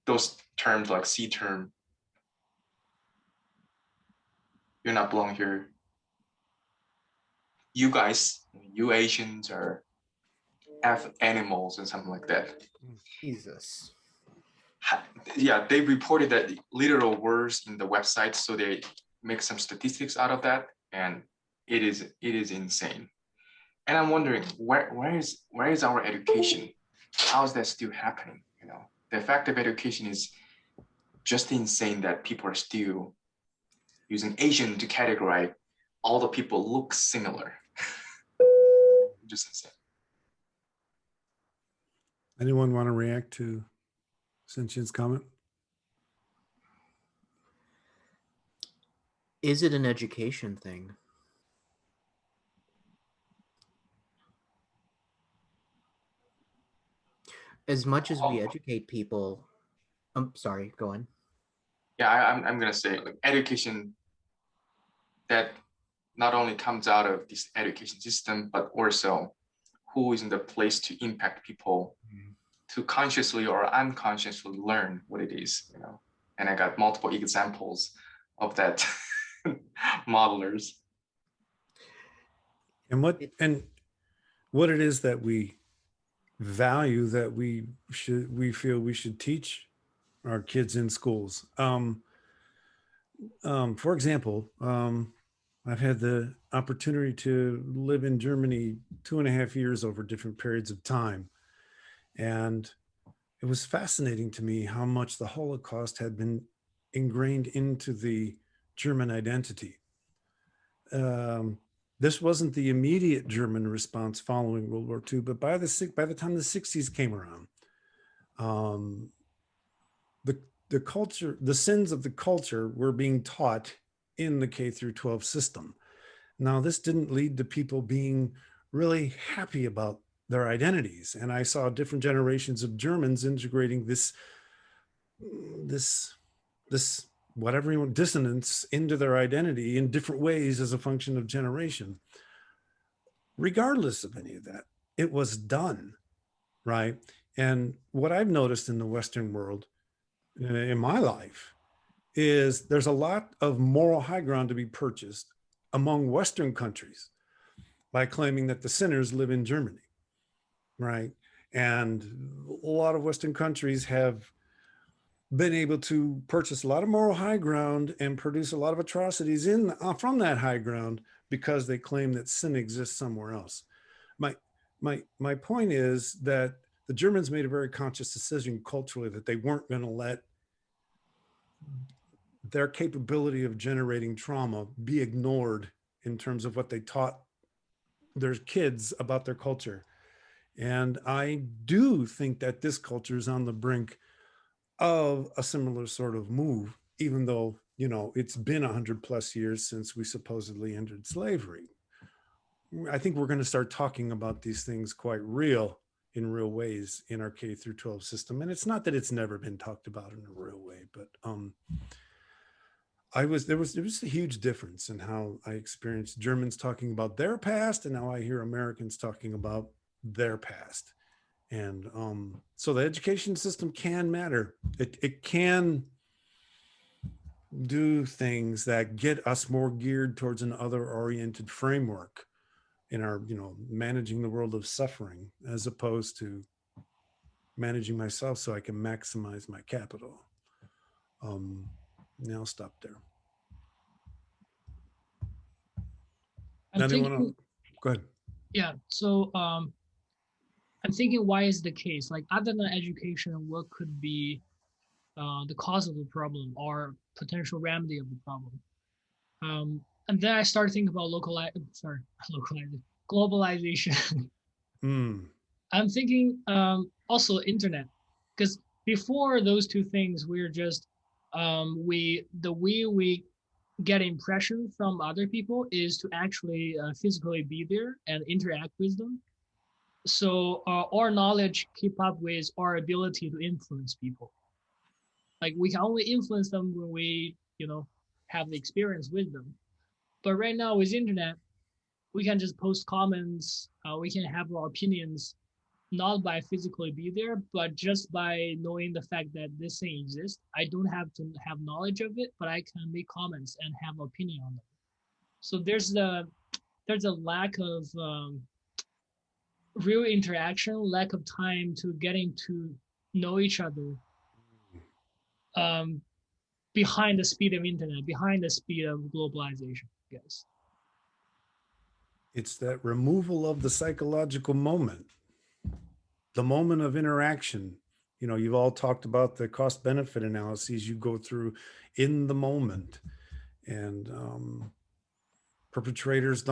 those terms like C term. You're not belong here. You guys, you Asians are F animals and something like that. Jesus. Yeah, they reported that literal words in the website, so they make some statistics out of that, and it is insane. And I'm wondering where is our education? How is that still happening? You know, the effect of education is just insane that people are still using Asian to categorize all the people look similar. Just insane. Anyone want to react to Xiangtian's comment? Is it an education thing? As much as we educate people, I'm sorry, go on. Yeah, I'm gonna say like education that not only comes out of this education system, but also who is in the place to impact people to consciously or unconsciously learn what it is, you know. And I got multiple examples of that modelers. And what it is that we value that we feel we should teach our kids in schools. For example, I've had the opportunity to live in Germany 2.5 years over different periods of time. And it was fascinating to me how much the Holocaust had been ingrained into the German identity. This wasn't the immediate German response following World War II, but by the time the 60s came around, the culture, the sins of the culture were being taught in the K through 12 system. Now, this didn't lead to people being really happy about their identities. And I saw different generations of Germans integrating this whatever you want, dissonance into their identity in different ways as a function of generation. Regardless of any of that, it was done, right? And what I've noticed in the Western world, in my life, is there's a lot of moral high ground to be purchased among Western countries by claiming that the sinners live in Germany, right? And a lot of Western countries have been able to purchase a lot of moral high ground and produce a lot of atrocities from that high ground because they claim that sin exists somewhere else. My point is that the Germans made a very conscious decision culturally that they weren't going to let their capability of generating trauma be ignored in terms of what they taught their kids about their culture. And I do think that this culture is on the brink of a similar sort of move, even though, you know, it's been 100+ years since we supposedly ended slavery. I think we're going to start talking about these things quite in real ways in our K through 12 system. And it's not that it's never been talked about in a real way, but there was a huge difference in how I experienced Germans talking about their past, and now I hear Americans talking about their past. And so the education system can matter. It can do things that get us more geared towards an other-oriented framework in our, managing the world of suffering, as opposed to managing myself so I can maximize my capital. Now I'll stop there. I'm Anyone thinking, else? Go ahead. yeah. So I'm thinking, why is the case? Like, other than education, what could be the cause of the problem or potential remedy of the problem? And then I started thinking about globalization. I'm thinking also internet, because before those two things, we're just the way we get impression from other people is to actually physically be there and interact with them. So our knowledge keep up with our ability to influence people. Like, we can only influence them when we, have the experience with them. But right now with internet, we can just post comments. We can have our opinions, not by physically be there, but just by knowing the fact that this thing exists. I don't have to have knowledge of it, but I can make comments and have opinion on them. So there's a lack of real interaction, lack of time to getting to know each other behind the speed of internet, behind the speed of globalization, I guess. It's that removal of the psychological moment, the moment of interaction. You've all talked about the cost benefit analyses you go through in the moment, and perpetrators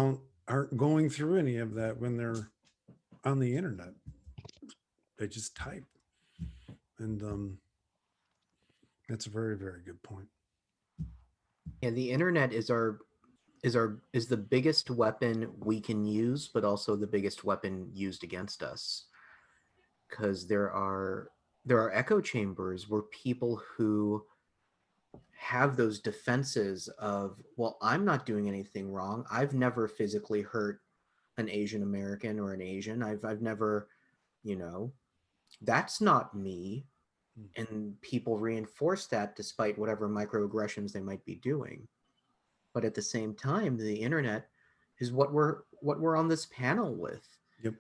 aren't going through any of that when they're on the internet. They just type. And that's a very, very good point. And the internet is the biggest weapon we can use, but also the biggest weapon used against us. Because there are echo chambers where people who have those defenses of, well, I'm not doing anything wrong. I've never physically hurt an Asian American or an Asian. I've never, that's not me. And people reinforce that despite whatever microaggressions they might be doing. But at the same time, the internet is what we're on this panel with. Yep.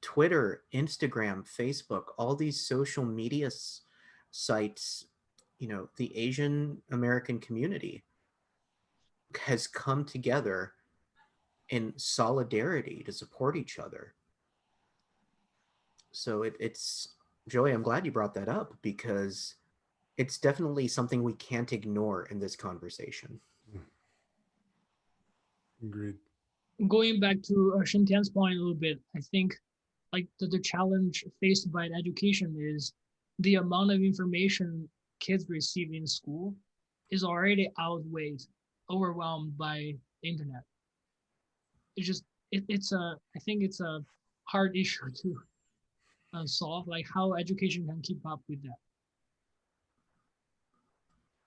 Twitter, Instagram, Facebook, all these social media sites, the Asian American community has come together in solidarity to support each other. So it's Joey, I'm glad you brought that up, because it's definitely something we can't ignore in this conversation. Agreed. Going back to Shengtian's point a little bit, I think like the challenge faced by education is the amount of information kids receive in school is already overwhelmed by the internet. I think it's a hard issue to solve, like how education can keep up with that.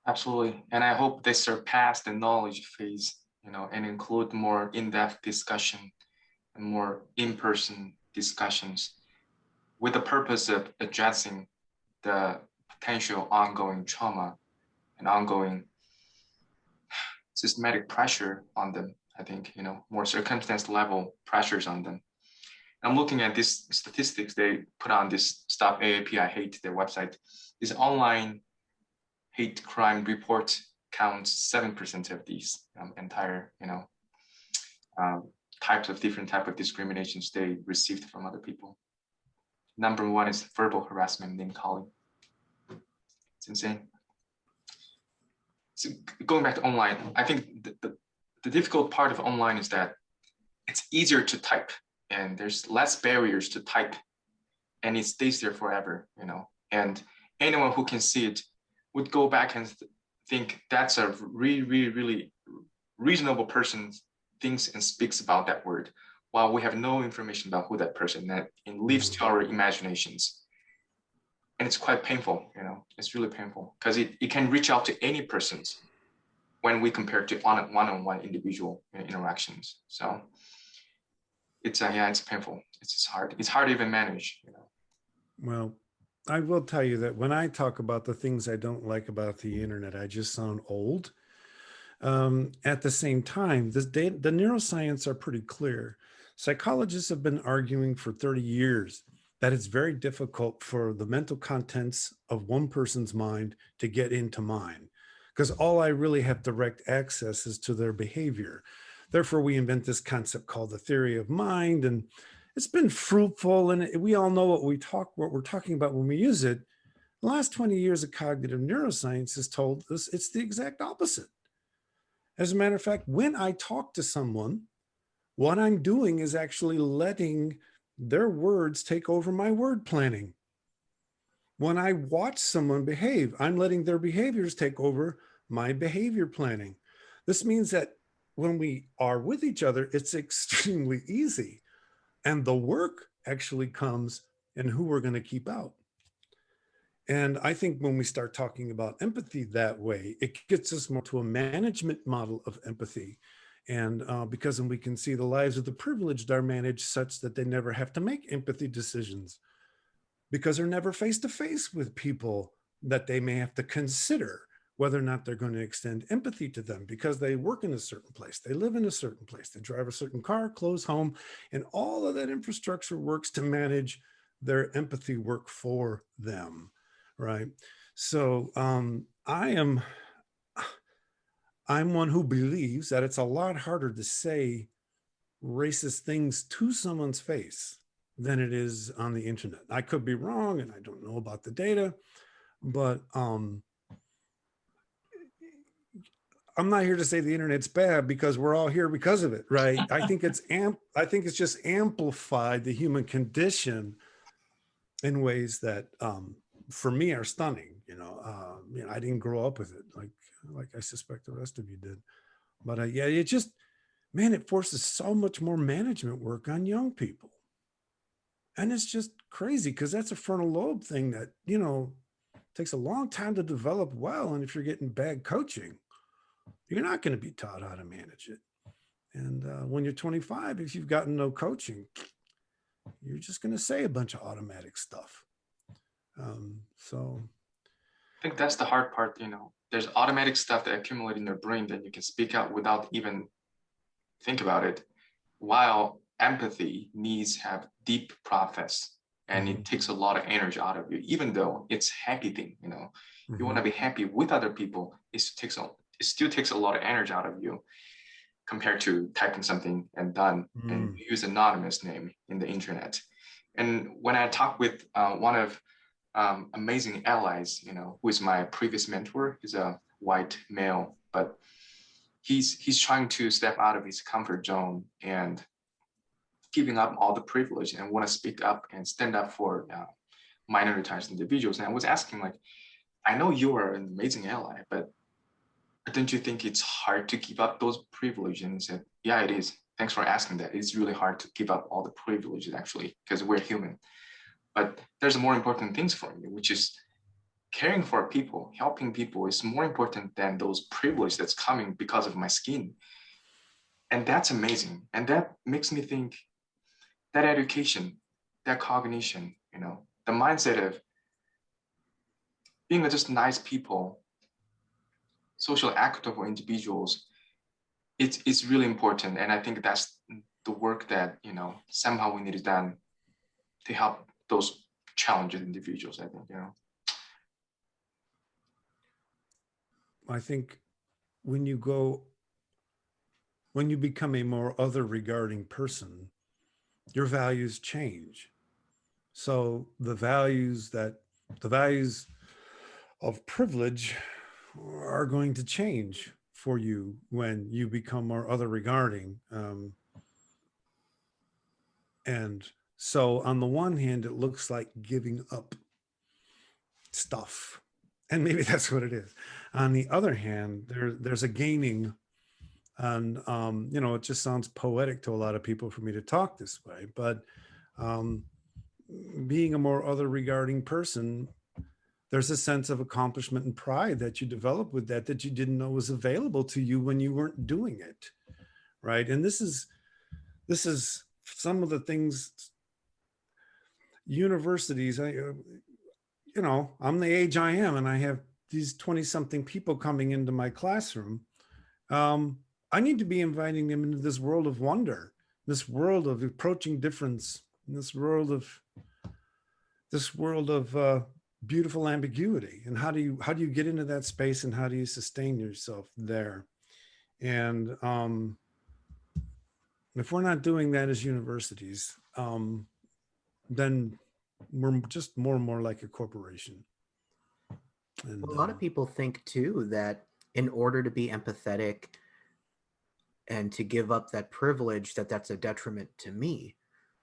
Absolutely. And I hope they surpass the knowledge phase, and include more in-depth discussion and more in-person discussions with the purpose of addressing the potential ongoing trauma and ongoing systematic pressure on them. I think, more circumstance level pressures on them. I'm looking at these statistics they put on this Stop AAPI Hate, their website. This online hate crime report counts 7% of these entire, types of different type of discriminations they received from other people. Number one is verbal harassment, name calling. It's insane. So going back to online, I think the difficult part of online is that it's easier to type and there's less barriers to type, and it stays there forever, and anyone who can see it would go back and think that's a really, really, really reasonable person thinks and speaks about that word, while we have no information about who that person is, and leaves to our imaginations. And it's quite painful, it's really painful, because it can reach out to any persons when we compare to one-on-one individual interactions. So it's yeah, it's painful. It's just hard. It's hard to even manage, you know. Well, I will tell you that when I talk about the things I don't like about the internet, I just sound old. At the same time, the neuroscience are pretty clear. Psychologists have been arguing for 30 years that it's very difficult for the mental contents of one person's mind to get into mine, because all I really have direct access is to their behavior. Therefore, we invent this concept called the theory of mind, and it's been fruitful, and we all know what we're talking about when we use it. The last 20 years of cognitive neuroscience has told us it's the exact opposite. As a matter of fact, when I talk to someone, what I'm doing is actually letting their words take over my word planning. When I watch someone behave, I'm letting their behaviors take over my behavior planning. This means that when we are with each other, it's extremely easy. And the work actually comes in who we're going to keep out. And I think when we start talking about empathy that way, it gets us more to a management model of empathy. And because then we can see the lives of the privileged are managed such that they never have to make empathy decisions, because they're never face to face with people that they may have to consider whether or not they're going to extend empathy to them, because they work in a certain place, they live in a certain place, they drive a certain car, clothes, home, and all of that infrastructure works to manage their empathy work for them, right? So I'm one who believes that it's a lot harder to say racist things to someone's face than it is on the internet. I could be wrong, and I don't know about the data, but I'm not here to say the internet's bad, because we're all here because of it, right? I think it's just amplified the human condition in ways that for me are stunning. You know, I didn't grow up with it like I suspect the rest of you did, but yeah, it just, man, it forces so much more management work on young people. And it's just crazy, because that's a frontal lobe thing that, you know, takes a long time to develop well. And if you're getting bad coaching, you're not going to be taught how to manage it. And when you're 25, if you've gotten no coaching, you're just going to say a bunch of automatic stuff. So I think that's the hard part, you know. There's automatic stuff that accumulate in your brain that you can speak out without even think about it, while empathy needs have deep process, and it takes a lot of energy out of you, even though it's happy thing, you know. You want to be happy with other people, it still takes a lot of energy out of you compared to typing something and done, and use anonymous name in the internet. And when I talk with one of amazing allies, you know, who is my previous mentor, he's a white male, but he's trying to step out of his comfort zone and giving up all the privilege and want to speak up and stand up for minoritized individuals. And I was asking, like, I know you are an amazing ally, but don't you think it's hard to give up those privileges? And he said, yeah, it is. Thanks for asking that. It's really hard to give up all the privileges, actually, because we're human. But there's more important things for me, which is caring for people, helping people is more important than those privileges that's coming because of my skin. And that's amazing. And that makes me think that education, that cognition, you know, the mindset of being just nice people, social equitable individuals, it's really important. And I think that's the work that, you know, somehow we need to done to help those challenged individuals, I think, you know. I think when you become a more other regarding person, your values change. So the values of privilege are going to change for you when you become more other regarding. And so on the one hand, it looks like giving up stuff. And maybe that's what it is. On the other hand, there's a gaining. And, you know, it just sounds poetic to a lot of people for me to talk this way. But being a more other regarding person, there's a sense of accomplishment and pride that you develop with that you didn't know was available to you when you weren't doing it, right? And this is some of the things, universities, I'm the age I am, and I have these 20-something people coming into my classroom. I need to be inviting them into this world of wonder, this world of approaching difference, this world of beautiful ambiguity. And how do you get into that space, and how do you sustain yourself there? And if we're not doing that as universities, then we're just more and more like a corporation. And Well, a lot of people think too that in order to be empathetic and to give up that privilege, that's a detriment to me.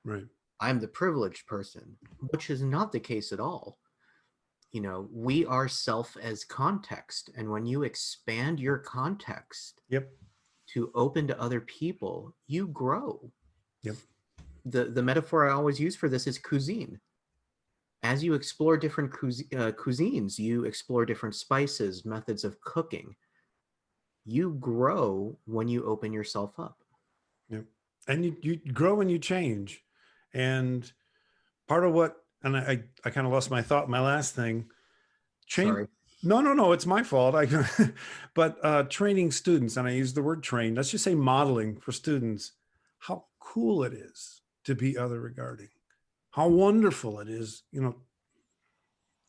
right. I'm the privileged person, which is not the case at all. You know, we are self as context. And when you expand your context Yep. to open to other people, you grow. Yep. The metaphor I always use for this is cuisine. As you explore different cuisines, you explore different spices, methods of cooking. You grow when you open yourself up. Yep. And you grow and you change. And part of what, and I kind of lost my thought, my last thing, Sorry. No, it's my fault. But training students, and I use the word train, let's just say modeling for students, how cool it is to be other regarding, how wonderful it is,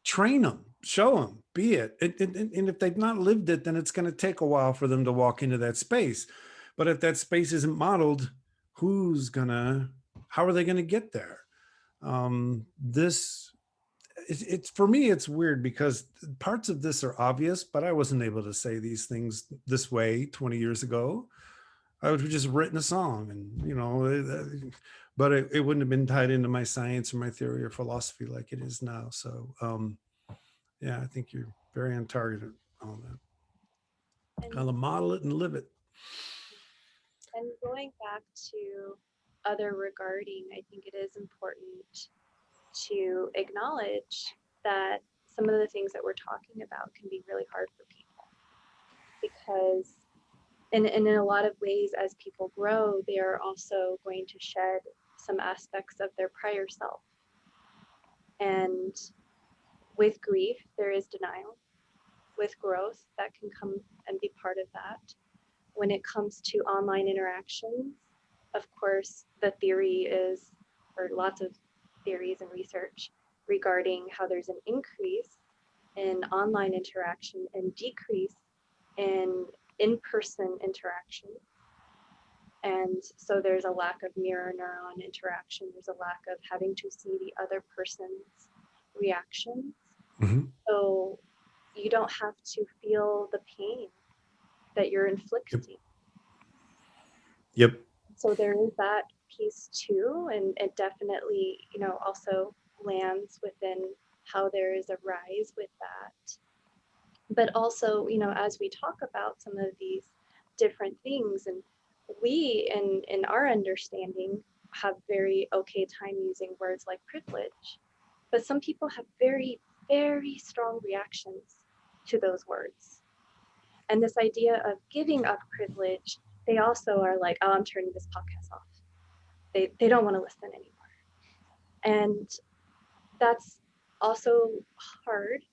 train them, show them, be it. And if they've not lived it, then it's going to take a while for them to walk into that space. But if that space isn't modeled, how are they going to get there? It's for me, it's weird because parts of this are obvious, but I wasn't able to say these things this way 20 years ago. I would have just written a song, and but it wouldn't have been tied into my science or my theory or philosophy like it is now. So yeah, I think you're very on target on that. How to model it and live it. And going back to other regarding, I think it is important to acknowledge that some of the things that we're talking about can be really hard for people, because and in a lot of ways, as people grow, they are also going to shed some aspects of their prior self. And with grief, there is denial. With growth, that can come and be part of that. When it comes to online interactions, of course, the theory is, or lots of theories and research regarding how there's an increase in online interaction and decrease in in-person interaction. And so there's a lack of mirror neuron interaction. There's a lack of having to see the other person's reactions. Mm-hmm. So you don't have to feel the pain that you're inflicting. Yep. So there is that piece too, and it definitely, also lands within how there is a rise with that. But also, as we talk about some of these different things, and we, in our understanding, have very okay time using words like privilege, but some people have very, very strong reactions to those words. And this idea of giving up privilege, they also are like, oh, I'm turning this podcast off. They don't want to listen anymore. And that's also hard.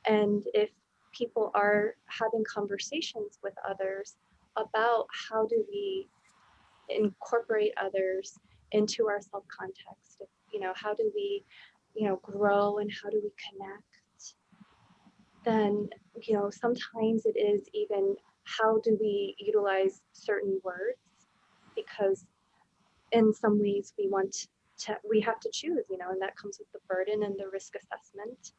And if people are having conversations with others about how do we incorporate others into our self-context, how do we, grow, and how do we connect, then, sometimes it is even how do we utilize certain words, because in some ways we have to choose, and that comes with the burden and the risk assessment.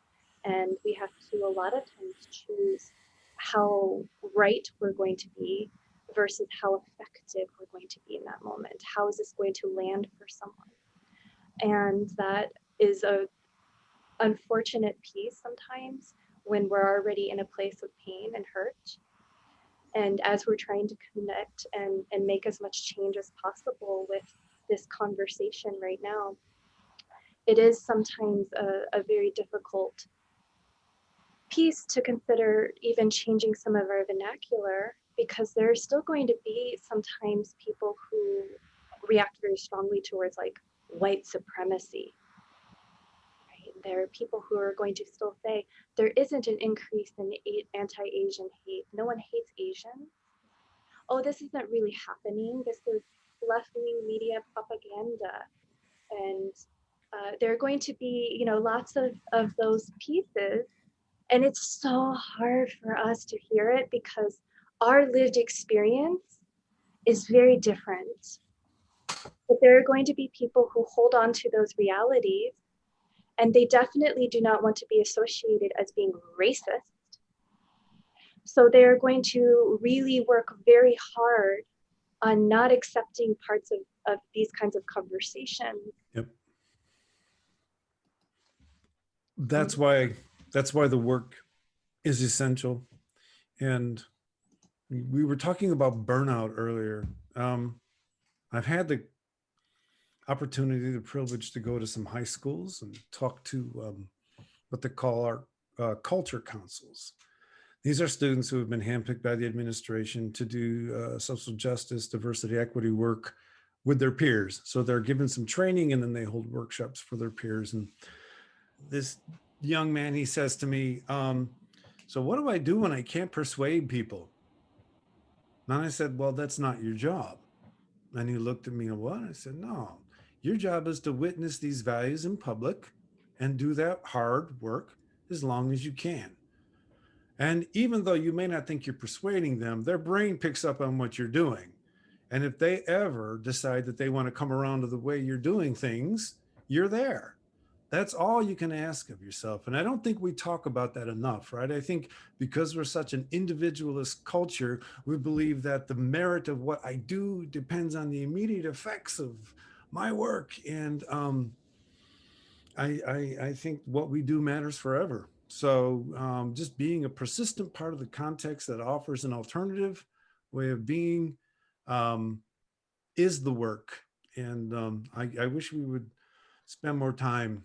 And we have to, a lot of times, choose how right we're going to be versus how effective we're going to be in that moment. How is this going to land for someone? And that is a unfortunate piece sometimes when we're already in a place of pain and hurt. And as we're trying to connect and make as much change as possible with this conversation right now, it is sometimes a very difficult piece to consider, even changing some of our vernacular, because there's still going to be sometimes people who react very strongly towards like white supremacy. Right? There are people who are going to still say there isn't an increase in anti-Asian hate. No one hates Asians. Oh, this isn't really happening. This is left-wing media propaganda. And there are going to be, you know, lots of those pieces. And it's so hard for us to hear it because our lived experience is very different. But there are going to be people who hold on to those realities, and they definitely do not want to be associated as being racist. So they're going to really work very hard on not accepting parts of these kinds of conversations. Yep. That's why the work is essential. And we were talking about burnout earlier. I've had the opportunity, the privilege to go to some high schools and talk to what they call our culture councils. These are students who have been handpicked by the administration to do social justice, diversity, equity work with their peers. So they're given some training and then they hold workshops for their peers. And this young man, he says to me, so what do I do when I can't persuade people? And I said, well, that's not your job. And he looked at me, what? I said, no, your job is to witness these values in public and do that hard work as long as you can. And even though you may not think you're persuading them, their brain picks up on what you're doing. And if they ever decide that they want to come around to the way you're doing things, you're there. That's all you can ask of yourself. And I don't think we talk about that enough, right? I think because we're such an individualist culture, we believe that the merit of what I do depends on the immediate effects of my work. And I think what we do matters forever. So just being a persistent part of the context that offers an alternative way of being is the work. And I wish we would spend more time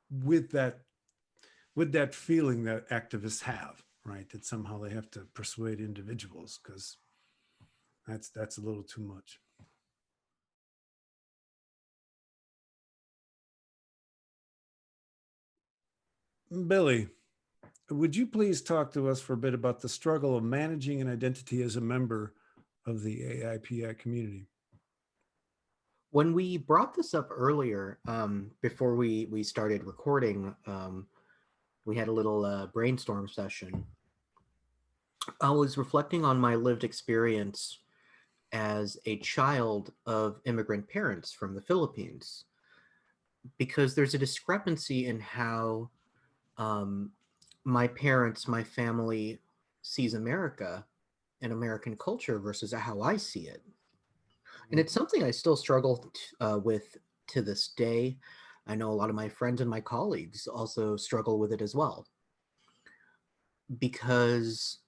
with that feeling that activists have, right? That somehow they have to persuade individuals, because that's a little too much. Billy, would you please talk to us for a bit about the struggle of managing an identity as a member of the AAPI community? When we brought this up earlier, before we started recording, we had a little brainstorm session. I was reflecting on my lived experience as a child of immigrant parents from the Philippines, because there's a discrepancy in how my parents, my family sees America and American culture versus how I see it. And it's something I still struggle with to this day. I know a lot of my friends and my colleagues also struggle with it as well. Because,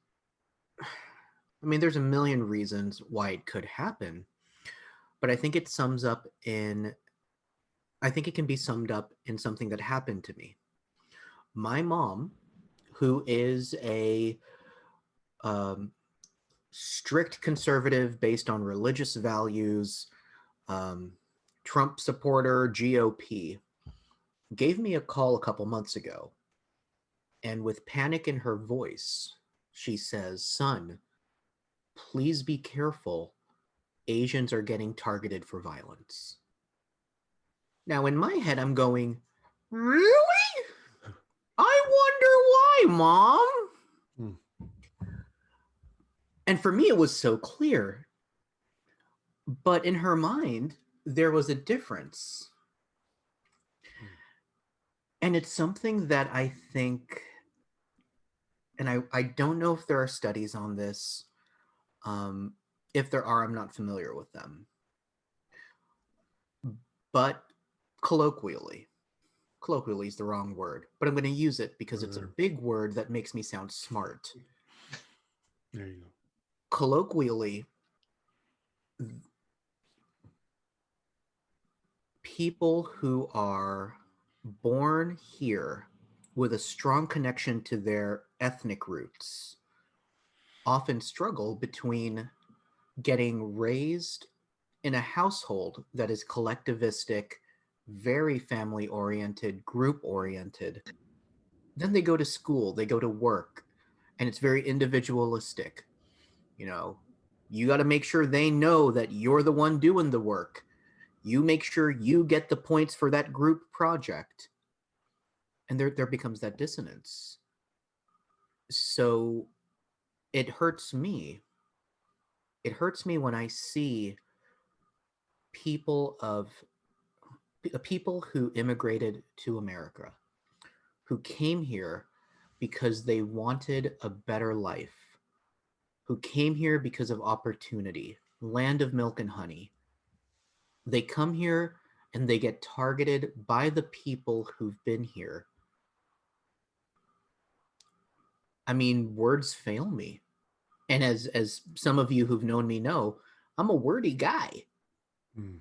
I mean, there's a million reasons why it could happen, but I think it can be summed up in something that happened to me. My mom, who is a strict conservative based on religious values, Trump supporter, GOP, gave me a call a couple months ago. And with panic in her voice, she says, "Son, please be careful. Asians are getting targeted for violence." Now, in my head, I'm going, really? I wonder why, Mom. And for me, it was so clear. But in her mind, there was a difference. And it's something that I think, and I don't know if there are studies on this. If there are, I'm not familiar with them. But colloquially is the wrong word, but I'm going to use it because it's a big word that makes me sound smart. There you go. Colloquially, people who are born here with a strong connection to their ethnic roots often struggle between getting raised in a household that is collectivistic, very family oriented, group oriented, then they go to school, they go to work, and it's very individualistic. You know, you got to make sure they know that you're the one doing the work. You make sure you get the points for that group project. And there becomes that dissonance. So it hurts me. It hurts me when I see people who immigrated to America, who came here because they wanted a better life, who came here because of opportunity, land of milk and honey. They come here and they get targeted by the people who've been here. I mean, words fail me. And as some of you who've known me know, I'm a wordy guy.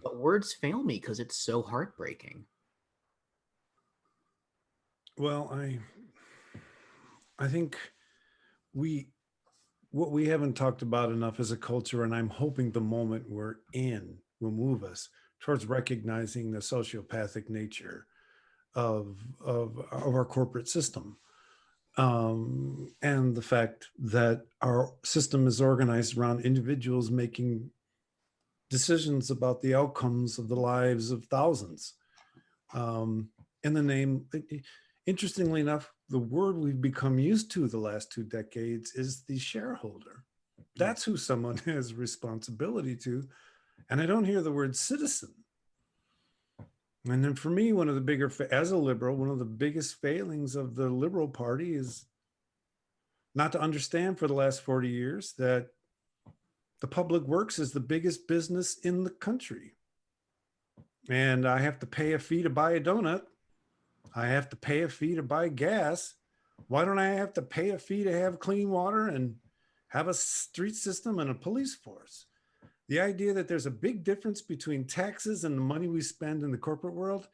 But words fail me because it's so heartbreaking. Well, I think what we haven't talked about enough as a culture, and I'm hoping the moment we're in will move us towards recognizing the sociopathic nature of our corporate system, and the fact that our system is organized around individuals making decisions about the outcomes of the lives of thousands. In the name, interestingly enough, the word we've become used to the last 2 decades is the shareholder. That's who someone has responsibility to. And I don't hear the word citizen. And then for me, one of the bigger, as a liberal, one of the biggest failings of the Liberal Party is not to understand for the last 40 years that the public works is the biggest business in the country. And I have to pay a fee to buy a donut. I have to pay a fee to buy gas. Why don't I have to pay a fee to have clean water and have a street system and a police force? The idea that there's a big difference between taxes and the money we spend in the corporate world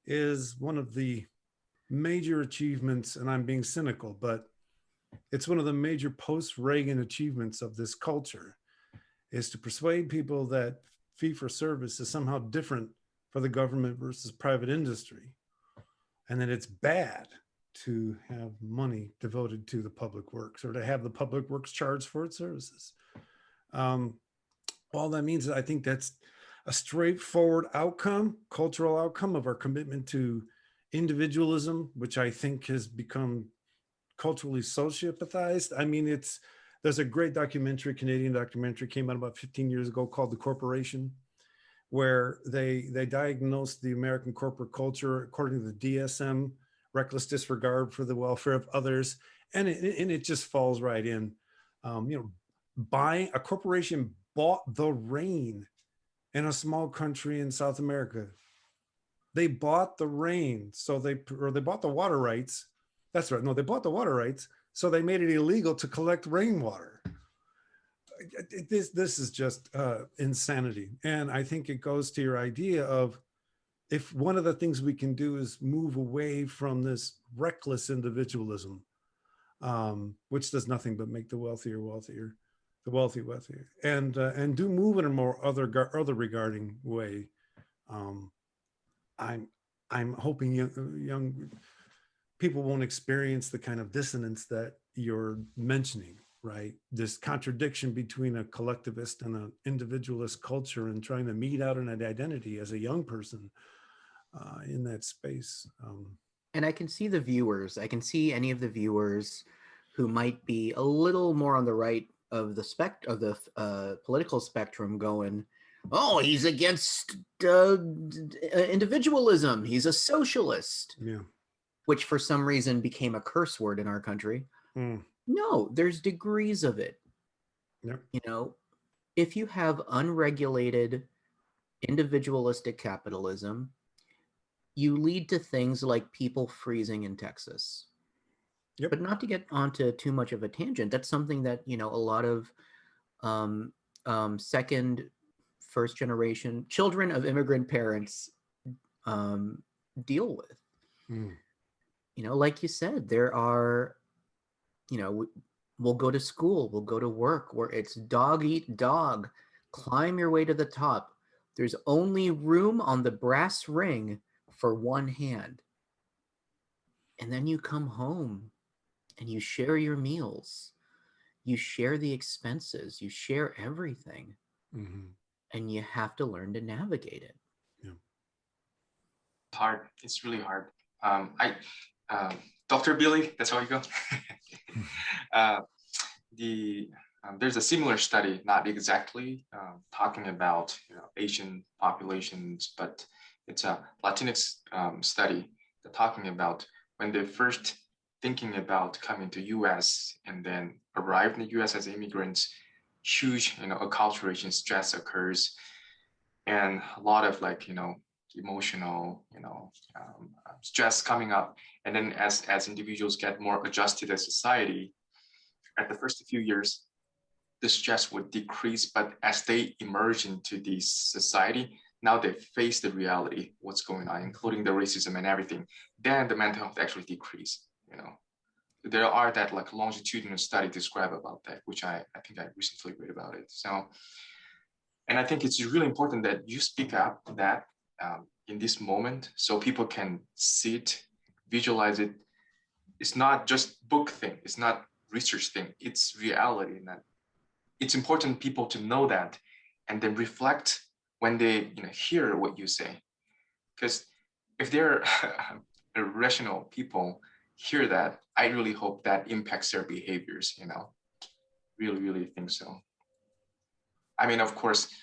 is one of the major achievements, and I'm being cynical, but it's one of the major post-Reagan achievements of this culture, is to persuade people that fee for service is somehow different for the government versus private industry, and that it's bad to have money devoted to the public works or to have the public works charged for its services. All that means is I think that's a straightforward outcome, cultural outcome of our commitment to individualism, which I think has become culturally sociopathized. I mean, there's a great documentary, Canadian documentary, came out about 15 years ago called The Corporation, where they diagnosed the American corporate culture according to the DSM, reckless disregard for the welfare of others. And it just falls right in. Buying a corporation bought the rain in a small country in South America. They bought the rain, they bought the water rights. That's right. No, they bought the water rights, so they made it illegal to collect rainwater. This is just insanity. And I think it goes to your idea of, if one of the things we can do is move away from this reckless individualism, which does nothing but make the wealthy wealthier, the wealthy wealthier, and do move in a more other regarding way. I'm hoping young people won't experience the kind of dissonance that you're mentioning, right? This contradiction between a collectivist and an individualist culture, and trying to meet out an identity as a young person in that space. And I can see the viewers. I can see any of the viewers who might be a little more on the right of the political spectrum going, oh, he's against individualism. He's a socialist. Yeah. Which for some reason became a curse word in our country. No, there's degrees of it. Yep. You know, if you have unregulated individualistic capitalism, you lead to things like people freezing in Texas. Yep. But not to get onto too much of a tangent, that's something that, a lot of second, first generation children of immigrant parents deal with. Like you said, there are, we'll go to school, we'll go to work, where it's dog eat dog, climb your way to the top, There's only room on the brass ring for one hand. And then you come home and you share your meals. You share the expenses. You share everything. Mhm. And you have to learn to navigate it. Yeah. Hard. It's really hard. Dr. Billy, that's how you go. There's a similar study, not exactly talking about Asian populations, but it's a Latinx study that talking about when they first thinking about coming to U.S. and then arrive in the U.S. as immigrants, huge acculturation stress occurs, and a lot of emotional stress coming up. And then as individuals get more adjusted as society, at the first few years, the stress would decrease, but as they emerge into the society, now they face the reality, what's going on, including the racism and everything, then the mental health actually decrease. There are that longitudinal study describe about that, which I think I recently read about it. So, and I think it's really important that you speak up that in this moment, so people can see it, visualize it. It's not just book thing. It's not research thing. It's reality. And that it's important people to know that and then reflect when they hear what you say. Because if they're rational people hear that, I really hope that impacts their behaviors, really, really think so. I mean, of course,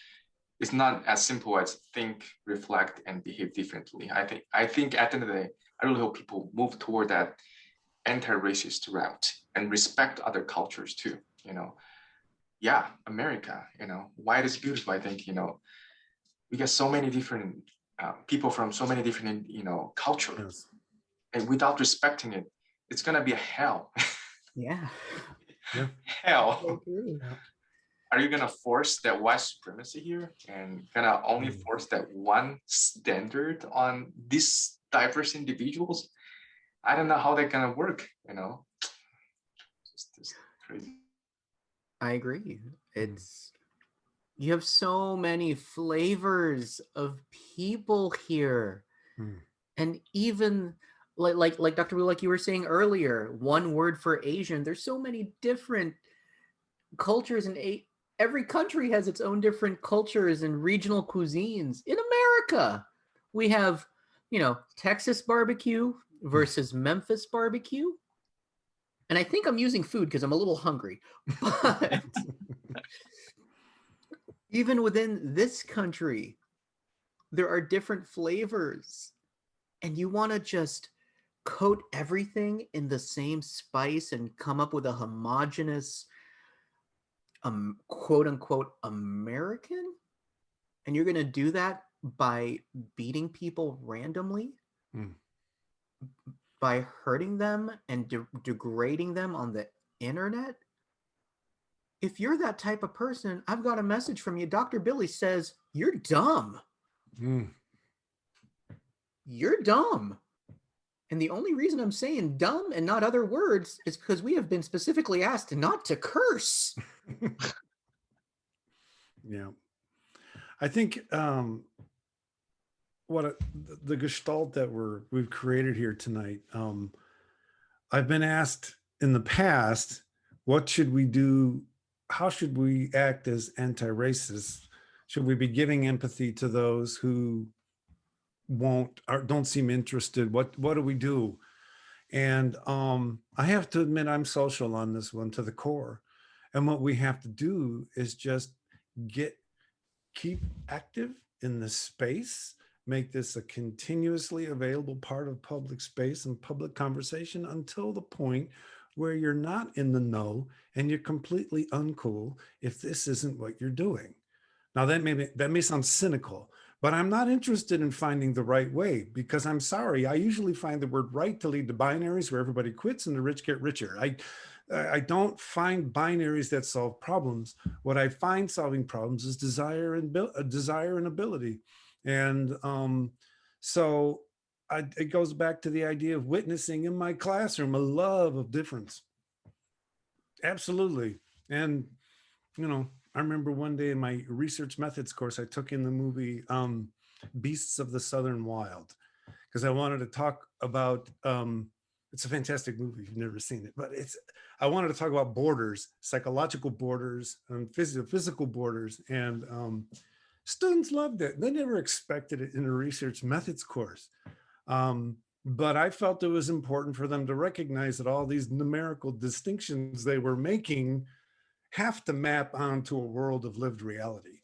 it's not as simple as think, reflect, and behave differently. I think at the end of the day, I really hope people move toward that anti-racist route and respect other cultures too. Yeah, America, why it is beautiful. I think we get so many different people from so many different cultures, Yes. and without respecting it, it's gonna be a hell. Yeah. Yeah. Hell. Yeah. Are you gonna force that white supremacy here and gonna only force that one standard on these diverse individuals? I don't know how that's gonna work, just crazy. I agree. You have so many flavors of people here. Mm. And even like Dr. Wu, like you were saying earlier, one word for Asian, there's so many different cultures, and every country has its own different cultures and regional cuisines. In America, we have, Texas barbecue versus Memphis barbecue. And I think I'm using food because I'm a little hungry. But even within this country, there are different flavors. And you want to just coat everything in the same spice and come up with a homogeneous, quote unquote, American? And you're going to do that by beating people randomly, by hurting them and degrading them on the internet? If you're that type of person, I've got a message from you. Dr. Billy says, you're dumb. You're dumb. And the only reason I'm saying dumb and not other words is because we have been specifically asked not to curse. Yeah. I think the gestalt that we've created here tonight, I've been asked in the past, what should we do? How should we act as anti-racists? Should we be giving empathy to those who don't seem interested? What do we do? And I have to admit, I'm social on this one to the core. And what we have to do is just keep active in the space, make this a continuously available part of public space and public conversation until the point where you're not in the know and you're completely uncool if this isn't what you're doing. Now that may sound cynical, but I'm not interested in finding the right way, because I'm sorry, I usually find the word right to lead to binaries where everybody quits and the rich get richer. I don't find binaries that solve problems. What I find solving problems is desire and ability. And so it goes back to the idea of witnessing in my classroom, a love of difference. Absolutely. And, I remember one day in my research methods course, I took in the movie Beasts of the Southern Wild, because I wanted to talk about, it's a fantastic movie if you've never seen it, but I wanted to talk about borders, psychological borders, and physical borders, and students loved it. They never expected it in a research methods course. But I felt it was important for them to recognize that all these numerical distinctions they were making have to map onto a world of lived reality.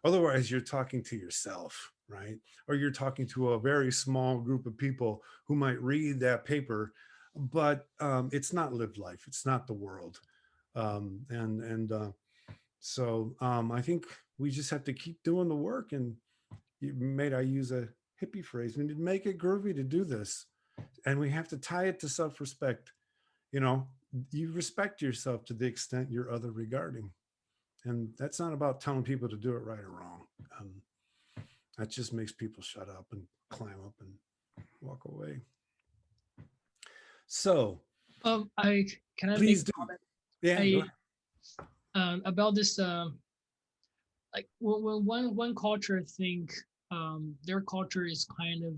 Otherwise, you're talking to yourself, right? Or you're talking to a very small group of people who might read that paper, but it's not lived life. It's not the world. So I think we just have to keep doing the work. And I use a hippie phrase, we need to make it groovy to do this. And we have to tie it to self-respect. You know, you respect yourself to the extent you're other regarding. And that's not about telling people to do it right or wrong. That just makes people shut up and climb up and walk away. So Can I please make do. a comment? Yeah. About this, like when one culture think their culture is kind of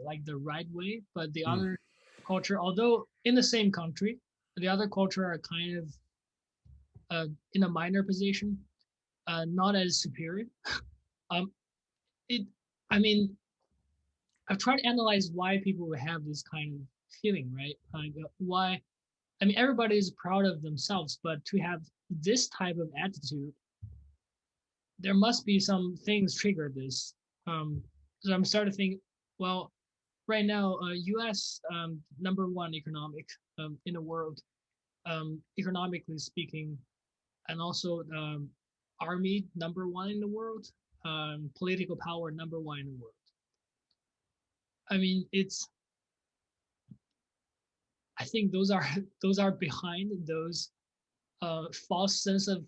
like the right way, but the other culture, although in the same country, the other culture are kind of in a minor position, not as superior. I mean, I've tried to analyze why people would have this kind of feeling, right? Why? I mean, everybody is proud of themselves, but to have this type of attitude, there must be some things trigger this. So I'm starting to think, well, right now, U.S. #1 economic in the world, economically speaking, and also army #1 in the world, political power #1 in the world. I mean, I think those are behind those false sense of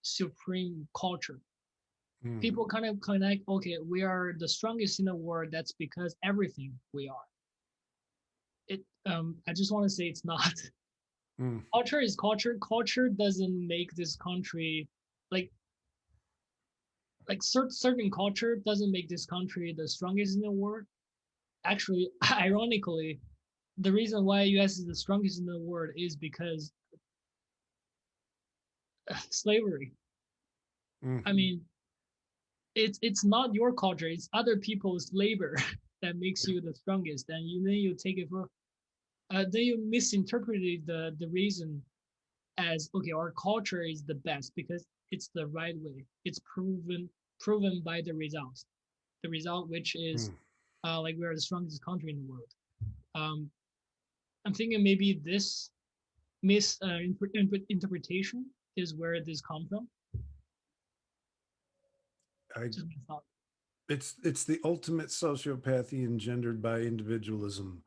supreme culture. People kind of connect, okay, we are the strongest in the world. That's because everything we are. I just want to say it's not. Culture is culture. Culture doesn't make this country like certain culture doesn't make this country the strongest in the world. Actually, ironically, the reason why US is the strongest in the world is because slavery. I mean, it's not your culture, it's other people's labor that makes you the strongest, and then you take it for then you misinterpreted the reason as, okay, our culture is the best because it's the right way, it's proven by the result which is like we are the strongest country in the world. I'm thinking maybe this misinterpretation is where this comes from. It's the ultimate sociopathy engendered by individualism.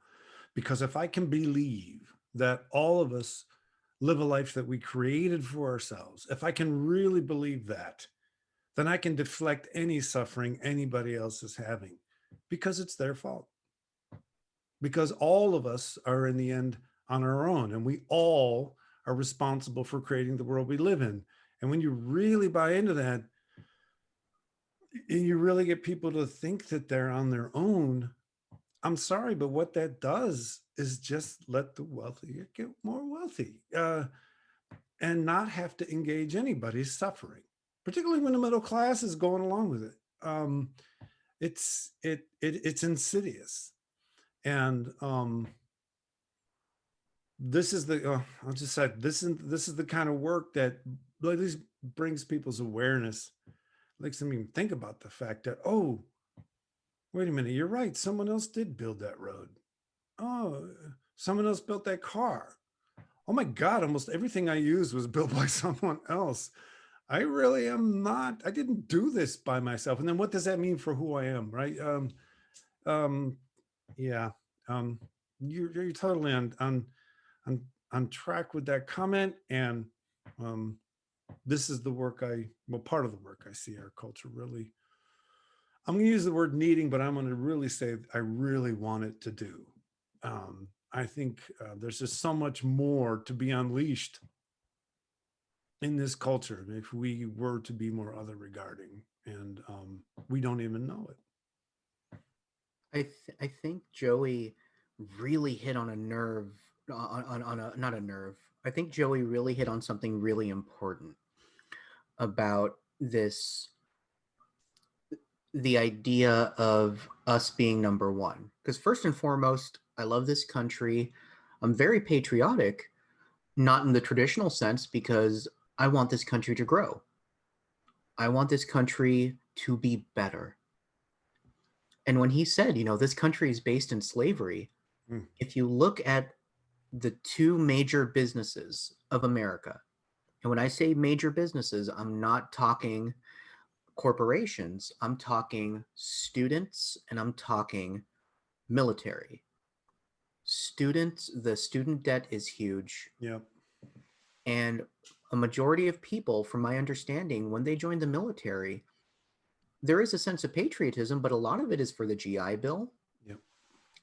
Because if I can believe that all of us live a life that we created for ourselves, if I can really believe that, then I can deflect any suffering anybody else is having because it's their fault. Because all of us are in the end on our own, and we all are responsible for creating the world we live in. And when you really buy into that, and you really get people to think that they're on their own, I'm sorry, but what that does is just let the wealthy get more wealthy and not have to engage anybody's suffering, particularly when the middle class is going along with it. It's insidious. And this is the, I'll just say, this is the kind of work that at least brings people's awareness, makes them even think about the fact that, oh, wait a minute, you're right. Someone else did build that road. Oh, someone else built that car. Oh my God, almost everything I used was built by someone else. I really am not, I didn't do this by myself. And then what does that mean for who I am, right? Yeah, you're totally on track with that comment. And this is the work part of the work I see our culture really, I'm going to use the word needing, but I'm going to really say I really want it to do. I think there's just so much more to be unleashed in this culture if we were to be more other regarding, and we don't even know it. I think Joey really hit on a nerve, on a, not a nerve. I think Joey really hit on something really important about this, the idea of us being number one. Because first and foremost, I love this country. I'm very patriotic, not in the traditional sense, because I want this country to grow. I want this country to be better. And when he said, you know, this country is based in slavery, if you look at the two major businesses of America, and when I say major businesses, I'm not talking corporations, I'm talking students, and I'm talking military. Students, the student debt is huge. Yep. And a majority of people, from my understanding, when they join the military, there is a sense of patriotism, but a lot of it is for the GI Bill. Yep.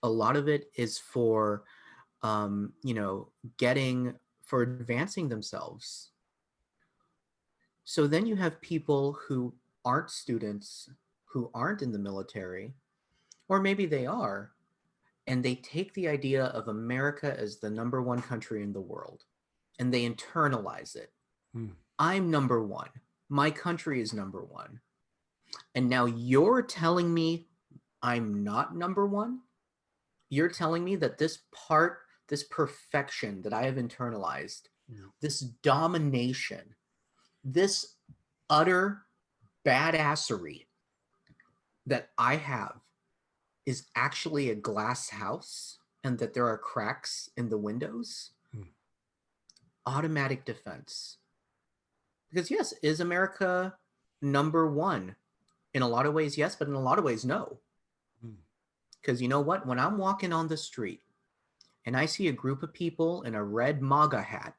A lot of it is for, you know, for advancing themselves. So then you have people who aren't students, who aren't in the military, or maybe they are, and they take the idea of America as the number one country in the world, and they internalize it. I'm number one. My country is number one. And now you're telling me I'm not number one? You're telling me that this perfection that I have internalized, this domination, this utter badassery that I have is actually a glass house and that there are cracks in the windows? Automatic defense. Because yes, is America number one? In a lot of ways, yes, but in a lot of ways, no. Because you know what? When I'm walking on the street and I see a group of people in a red MAGA hat,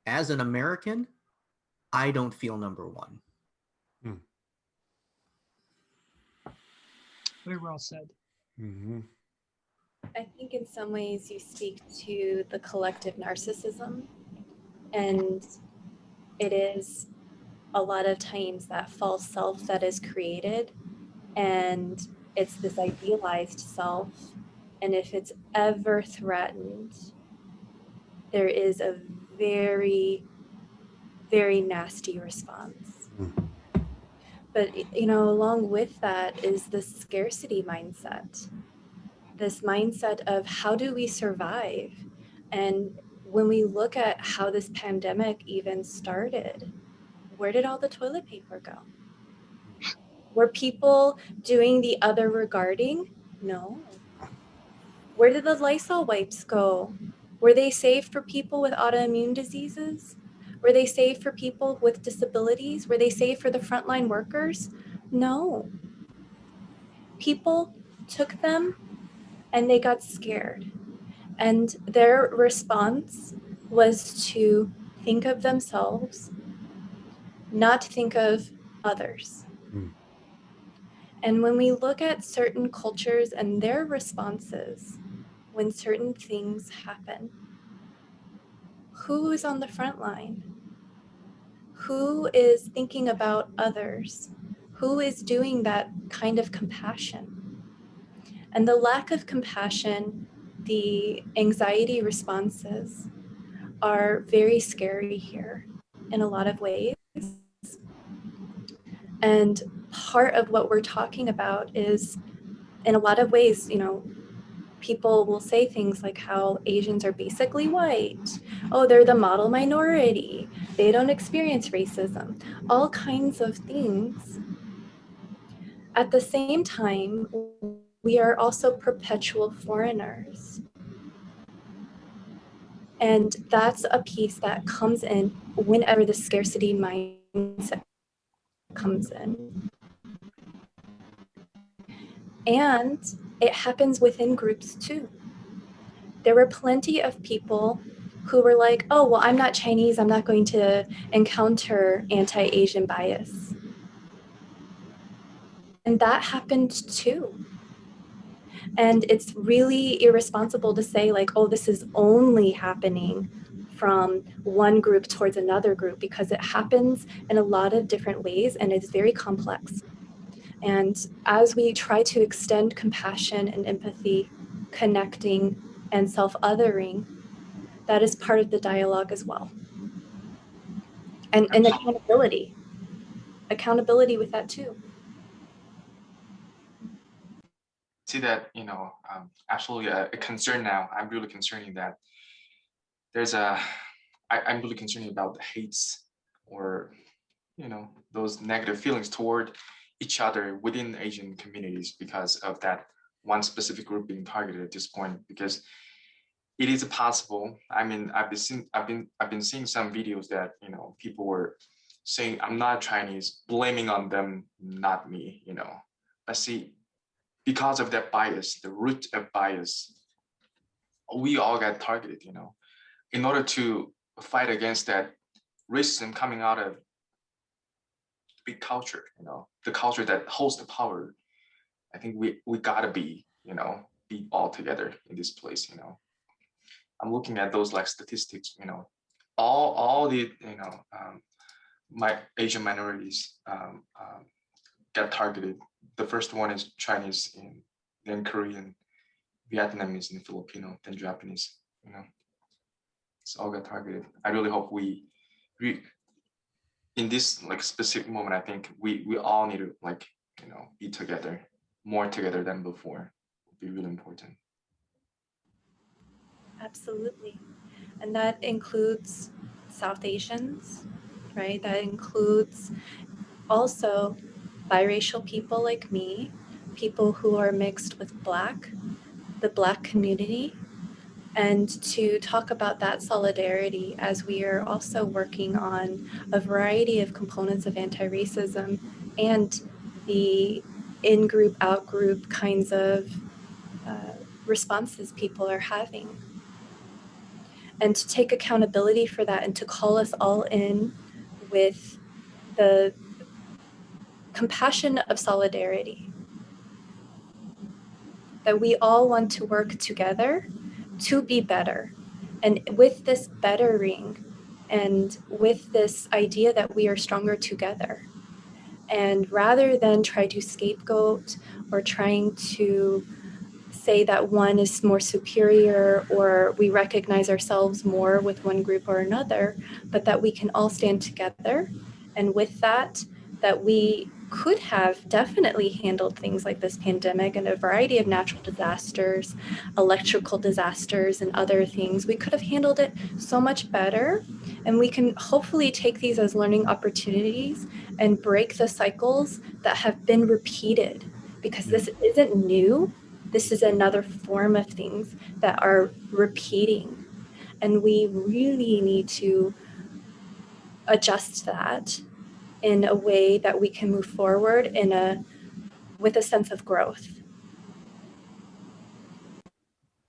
as an American, I don't feel number one. Very well said. I think in some ways you speak to the collective narcissism, and it is a lot of times that false self that is created, and it's this idealized self, and if it's ever threatened, there is a very, very nasty response. But, you know, along with that is the scarcity mindset, this mindset of how do we survive? And when we look at how this pandemic even started, where did all the toilet paper go? Were people doing the other regarding? No. Where did the Lysol wipes go? Were they saved for people with autoimmune diseases? Were they saved for people with disabilities? Were they saved for the frontline workers? No. People took them and they got scared. And their response was to think of themselves, not think of others. And when we look at certain cultures and their responses when certain things happen, who is on the front line? Who is thinking about others? Who is doing that kind of compassion? And the lack of compassion, the anxiety responses are very scary here in a lot of ways. And part of what we're talking about is, in a lot of ways, you know, people will say things like how Asians are basically white. Oh, they're the model minority. They don't experience racism. All kinds of things. At the same time, we are also perpetual foreigners. And that's a piece that comes in whenever the scarcity mindset comes in. And it happens within groups too. There were plenty of people who were like, oh, well, I'm not Chinese, I'm not going to encounter anti-Asian bias. And that happened too. And it's really irresponsible to say like, oh, this is only happening from one group towards another group, because it happens in a lot of different ways and it's very complex. And as we try to extend compassion and empathy, connecting and self-othering, that is part of the dialogue as well. And accountability with that too. See that, absolutely a concern now. I'm really concerned that I'm really concerned about the hates or, those negative feelings toward each other within Asian communities because of that one specific group being targeted at this point. Because it is possible. I mean, I've been seeing some videos that people were saying I'm not Chinese, blaming on them, not me. But see, because of that bias, the root of bias, we all got targeted. In order to fight against that racism coming out of big culture, the culture that holds the power, I think we gotta be all together in this place. I'm looking at those like statistics, all the my Asian minorities get targeted. The first one is Chinese, and then Korean, Vietnamese, and Filipino, then Japanese. It's all got targeted. I really hope we in this like specific moment, I think we all need to be together, more together than before. Would be really important. Absolutely. And that includes South Asians, right? That includes also biracial people like me, people who are mixed with Black, the Black community, and to talk about that solidarity as we are also working on a variety of components of anti-racism and the in-group, out-group kinds of responses people are having. And to take accountability for that and to call us all in with the compassion of solidarity. That we all want to work together to be better. And with this bettering and with this idea that we are stronger together. And rather than try to scapegoat or trying to say that one is more superior or we recognize ourselves more with one group or another, but that we can all stand together. And with that we could have definitely handled things like this pandemic and a variety of natural disasters, electrical disasters, and other things. We could have handled it so much better. And we can hopefully take these as learning opportunities and break the cycles that have been repeated, because this isn't new. This is another form of things that are repeating. And we really need to adjust that in a way that we can move forward with a sense of growth.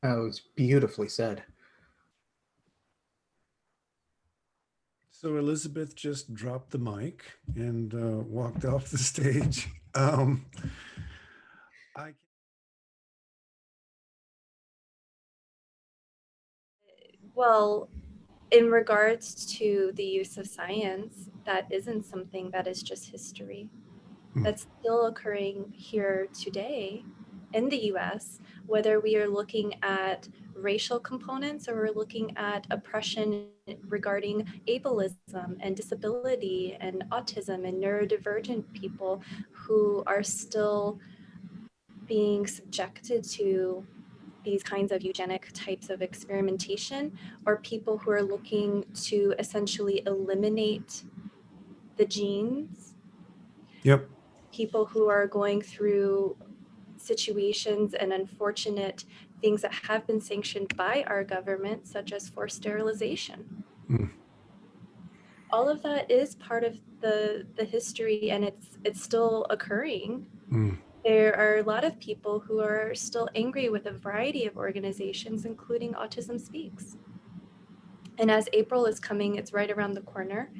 That was beautifully said. So Elizabeth just dropped the mic and walked off the stage. Well, in regards to the use of science, that isn't something that is just history. That's still occurring here today in the US, whether we are looking at racial components or we're looking at oppression regarding ableism and disability and autism and neurodivergent people who are still being subjected to these kinds of eugenic types of experimentation, or people who are looking to essentially eliminate the genes. Yep. People who are going through situations and unfortunate things that have been sanctioned by our government, such as forced sterilization. All of that is part of the history, and it's still occurring. There are a lot of people who are still angry with a variety of organizations, including Autism Speaks. And as April is coming, it's right around the corner.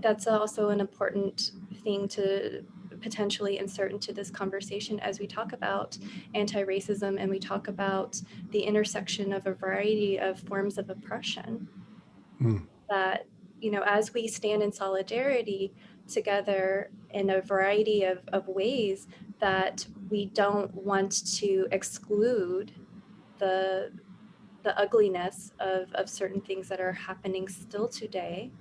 That's also an important thing to potentially insert into this conversation as we talk about anti-racism and we talk about the intersection of a variety of forms of oppression. Mm. That, as we stand in solidarity together in a variety of ways, that we don't want to exclude the ugliness of certain things that are happening still today,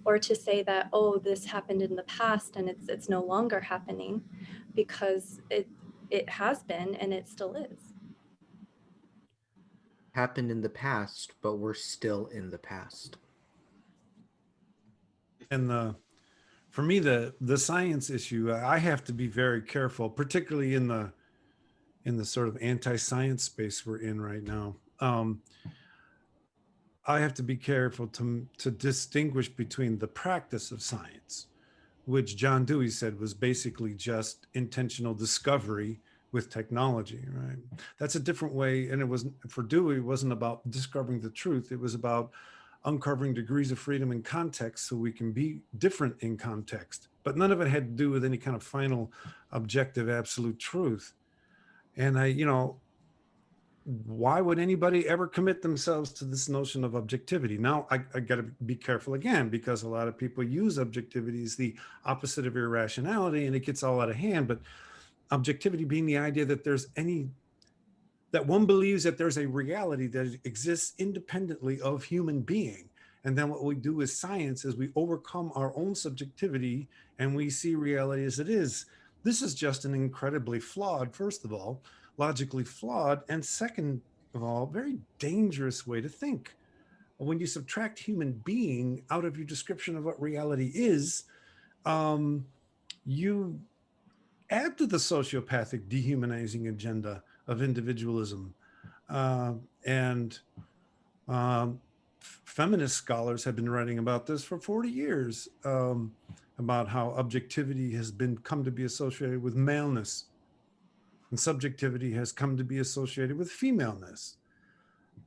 or to say that, oh, this happened in the past and it's no longer happening, because it has been and it still is. Happened in the past, but we're still in the past. And for me, the science issue, I have to be very careful, particularly in the sort of anti-science space we're in right now. I have to be careful to distinguish between the practice of science, which John Dewey said was basically just intentional discovery with technology, right? That's a different way. And it was, for Dewey, it wasn't about discovering the truth. It was about uncovering degrees of freedom in context so we can be different in context. But none of it had to do with any kind of final objective absolute truth. And why would anybody ever commit themselves to this notion of objectivity? Now, I got to be careful again, because a lot of people use objectivity as the opposite of irrationality, and it gets all out of hand. But objectivity being the idea that that one believes that there's a reality that exists independently of human being. And then what we do as science is we overcome our own subjectivity and we see reality as it is. This is just an incredibly flawed, first of all, logically flawed, and second of all, very dangerous way to think. When you subtract human being out of your description of what reality is, you add to the sociopathic dehumanizing agenda of individualism. And feminist scholars have been writing about this for 40 years, about how objectivity has come to be associated with maleness, and subjectivity has come to be associated with femaleness.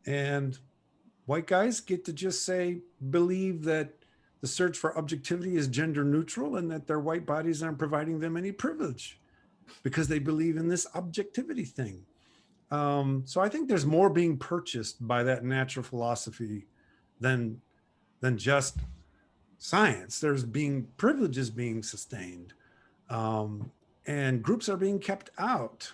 And white guys get to just believe that the search for objectivity is gender neutral and that their white bodies aren't providing them any privilege because they believe in this objectivity thing. So I think there's more being purchased by that natural philosophy than just science. There's privileges being sustained, and groups are being kept out.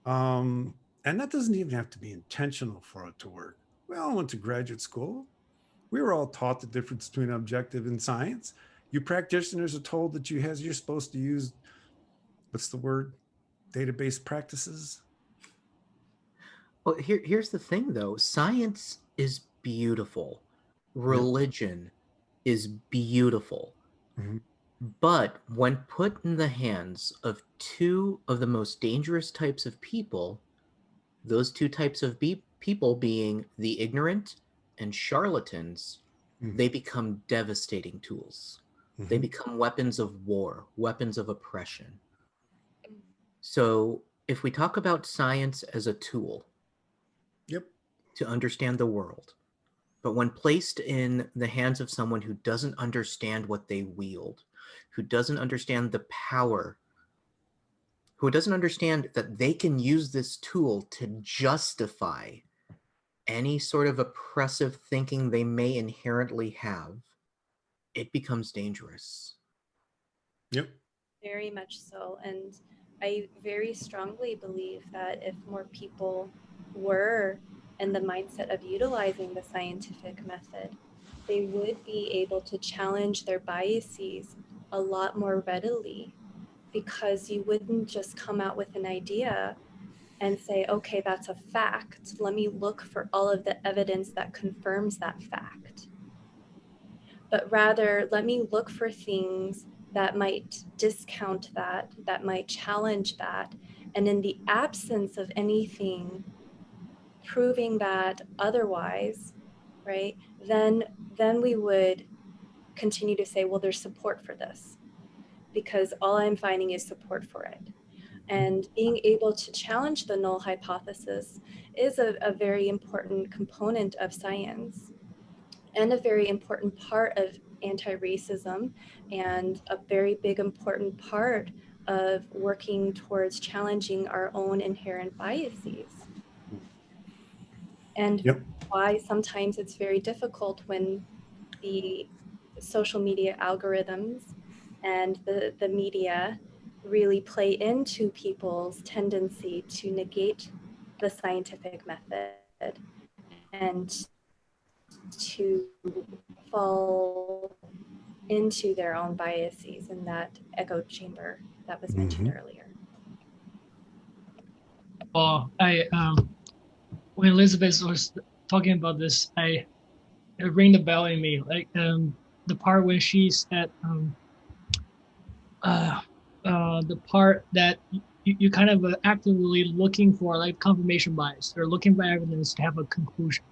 And that doesn't even have to be intentional for it to work. We all went to graduate school. We were all taught the difference between objective and science. You practitioners are told that you're supposed to use, what's the word? Database practices. Well, here's the thing, though. Science is beautiful. Religion is beautiful. Mm-hmm. But when put in the hands of two of the most dangerous types of people, those two types of people being the ignorant and charlatans, they become devastating tools. They become weapons of war, weapons of oppression. So if we talk about science as a tool to understand the world, but when placed in the hands of someone who doesn't understand what they wield, who doesn't understand the power, who doesn't understand that they can use this tool to justify any sort of oppressive thinking they may inherently have, it becomes dangerous. Yep. Very much so. And I very strongly believe that if more people were in the mindset of utilizing the scientific method, they would be able to challenge their biases a lot more readily, because you wouldn't just come out with an idea and say, okay, that's a fact. Let me look for all of the evidence that confirms that fact. But rather, let me look for things that might discount that, that might challenge that. And in the absence of anything proving that otherwise, right, then we would continue to say, well, there's support for this, because all I'm finding is support for it. And being able to challenge the null hypothesis is a very important component of science, and a very important part of anti-racism, and a very big important part of working towards challenging our own inherent biases. And why sometimes it's very difficult when the social media algorithms and the media really play into people's tendency to negate the scientific method and to fall into their own biases in that echo chamber that was mentioned earlier. Well, when Elizabeth was talking about this, it rang the bell in me, like the part when she said the part that you kind of actively looking for like confirmation bias or looking for evidence to have a conclusion.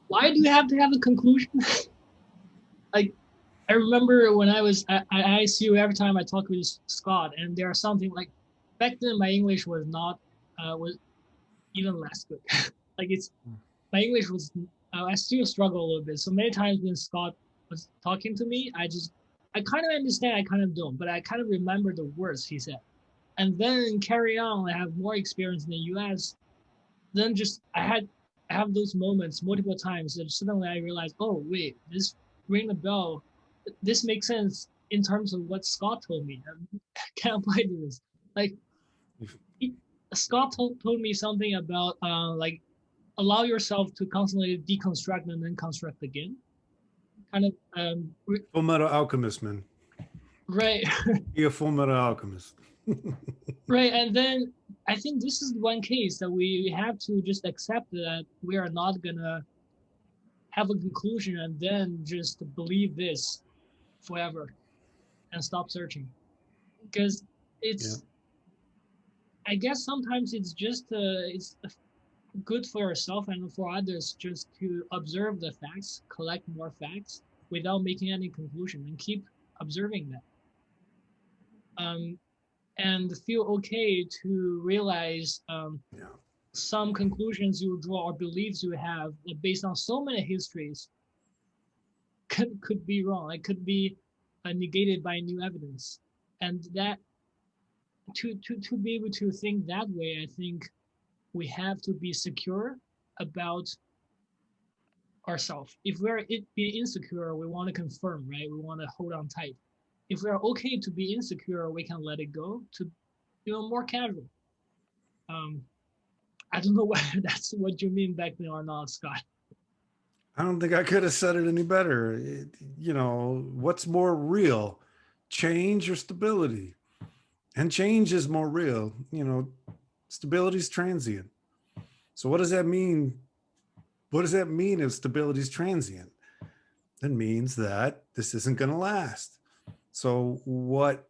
Why do you have to have a conclusion? Like, I remember when I was at ICU, every time I talk with Scott, and there's something like, back then my English was not, was even less good. Like my English was, I still struggle a little bit. So many times when Scott was talking to me, I kind of understand, I kind of don't, but I kind of remember the words he said. And then carry on, I have more experience in the US. Then just, I have those moments multiple times that suddenly I realized, oh wait, this ring the bell. This makes sense in terms of what Scott told me. I can't apply to this. Like, Scott told me something about like, allow yourself to constantly deconstruct and then construct again. Kind of Full Metal Alchemist, man. Right. Be a Full Metal Alchemist. Right, and then I think this is one case that we have to just accept that we are not gonna have a conclusion and then just believe this forever and stop searching, because it's I guess sometimes it's just it's good for yourself and for others just to observe the facts, collect more facts without making any conclusion, and keep observing that. And feel okay to realize some conclusions you draw or beliefs you have based on so many histories could be wrong. It could be negated by new evidence, and that to be able to think that way, I think we have to be secure about ourselves. If we're being insecure, we want to confirm, right? We want to hold on tight. If we're okay to be insecure, we can let it go to, more casual. I don't know whether that's what you mean back then or not, Scott. I don't think I could have said it any better. What's more real, change or stability? And change is more real. Stability is transient. So what does that mean? What does that mean if stability is transient? It means that this isn't going to last. So look,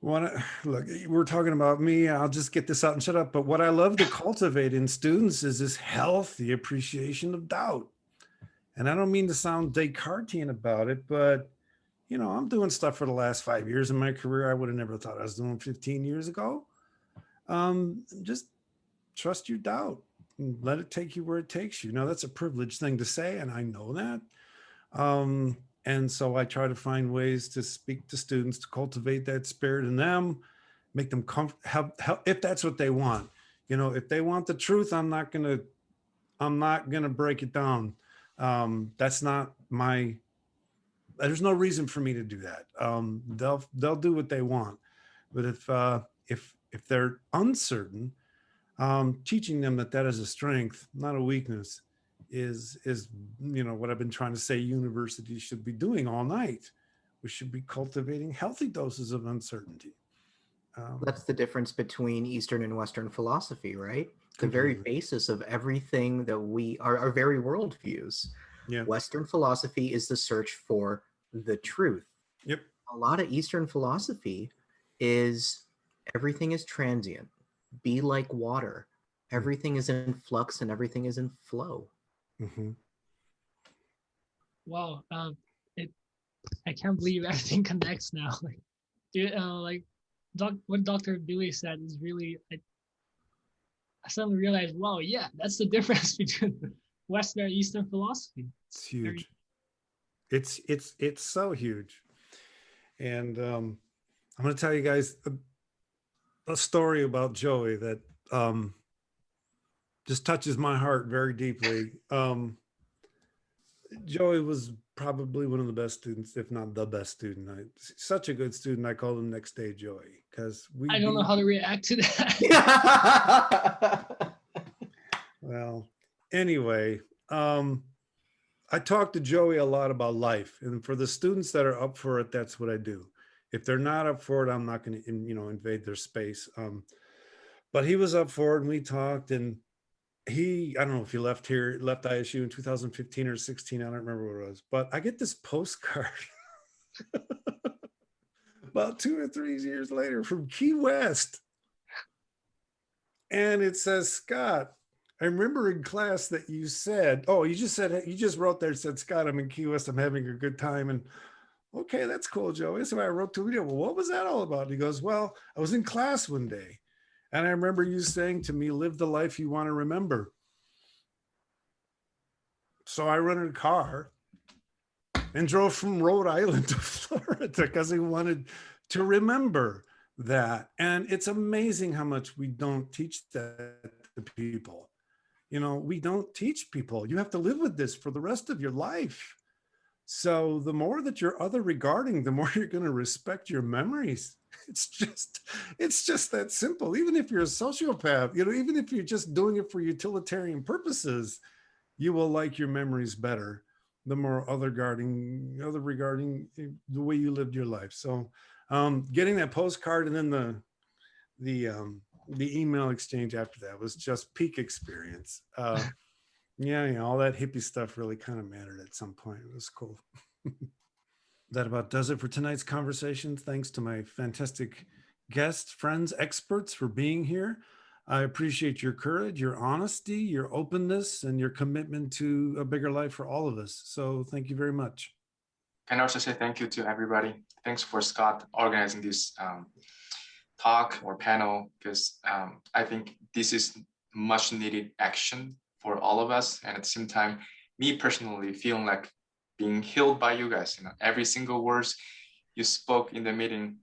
we're talking about me. I'll just get this out and shut up. But what I love to cultivate in students is this healthy appreciation of doubt. And I don't mean to sound Descartesian about it, but I'm doing stuff for the last 5 years in my career I would have never thought I was doing 15 years ago. Just trust your doubt and let it take you where it takes you. That's a privileged thing to say, and I know that. And so I try to find ways to speak to students to cultivate that spirit in them, make them comfortable, if that's what they want. If they want the truth, I'm not gonna break it down. That's not there's no reason for me to do that. They'll do what they want. But if they're uncertain, teaching them that is a strength, not a weakness, is what I've been trying to say universities should be doing all night. We should be cultivating healthy doses of uncertainty. That's the difference between Eastern and Western philosophy, right? The Completely. very basis of everything that we are, our very worldviews. Yeah. Western philosophy is the search for the truth. Yep. A lot of Eastern philosophy is everything is transient. Be like water. Everything is in flux and everything is in flow. Mm-hmm. Wow, I can't believe everything connects now. What Dr. Billy said is really. I suddenly realized, wow, yeah, that's the difference between Western and Eastern philosophy. It's huge. It's so huge. And I'm going to tell you guys a story about Joey that just touches my heart very deeply. Joey was probably one of the best students, if not the best student. Such a good student. I called him next day Joey because I don't know how to react to that. Well, anyway, I talk to Joey a lot about life, and for the students that are up for it, that's what I do. If they're not up for it, I'm not going to, invade their space. But he was up for it, and we talked, and I don't know if he left ISU in 2015 or 16. I don't remember what it was, but I get this postcard about 2 or 3 years later from Key West. And it says, Scott, I remember in class that you said, you just wrote there, said, Scott, I'm in Key West, I'm having a good time. And okay, that's cool, Joey. So I wrote to him, well, what was that all about? And he goes, well, I was in class one day, and I remember you saying to me, live the life you want to remember. So I rented a car and drove from Rhode Island to Florida because I wanted to remember that. And it's amazing how much we don't teach that to people. We don't teach people. You have to live with this for the rest of your life. So the more that you're other regarding, the more you're going to respect your memories. It's just that simple. Even if you're a sociopath, even if you're just doing it for utilitarian purposes, you will like your memories better the more other regarding the way you lived your life. So getting that postcard and then the email exchange after that was just peak experience. Yeah, all that hippie stuff really kind of mattered at some point. It was cool. That about does it for tonight's conversation. Thanks to my fantastic guests, friends, experts for being here. I appreciate your courage, your honesty, your openness, and your commitment to a bigger life for all of us. So thank you very much. Can I also say thank you to everybody. Thanks for Scott organizing this talk or panel, because I think this is much needed action for all of us. And at the same time, me personally feeling like being healed by you guys. Every single words you spoke in the meeting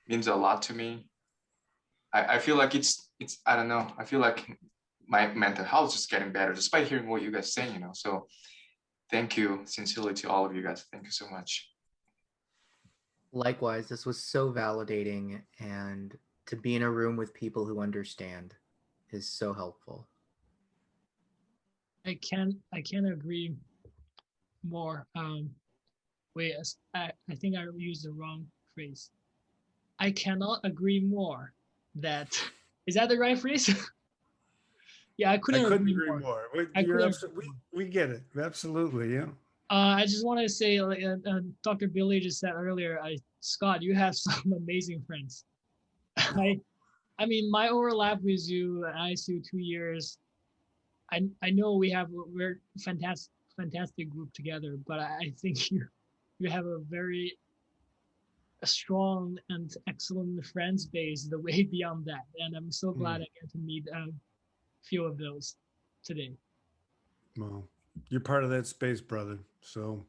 means a lot to me. I feel like it's I don't know. I feel like my mental health is just getting better despite hearing what you guys saying. So thank you sincerely to all of you guys. Thank you so much. Likewise, this was so validating, and to be in a room with people who understand is so helpful. I can't agree more. Wait, I think I used the wrong phrase. I cannot agree more that, is that the right phrase? Yeah, I couldn't agree more. We get it. Absolutely, yeah. I just want to say, Dr. Billy just said earlier, Scott, you have some amazing friends. I mean, my overlap with you at ISU 2 years, I know we're fantastic group together, but I think you have a very strong and excellent friends base the way beyond that. And I'm so glad I get to meet a few of those today. Well, you're part of that space, brother. So,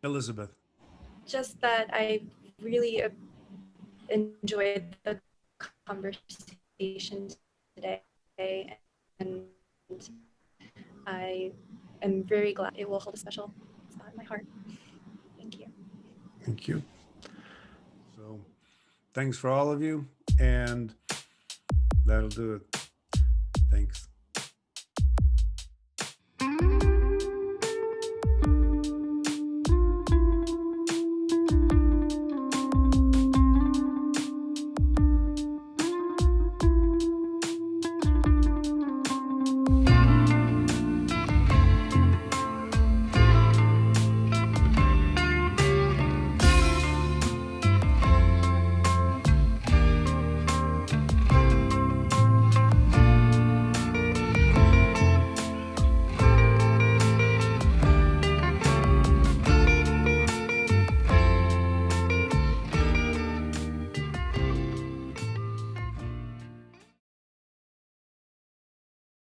Elizabeth. Just that I really enjoyed the conversation today, and I am very glad it will hold a special spot in my heart. Thank you. Thank you. So, thanks for all of you, and that'll do it.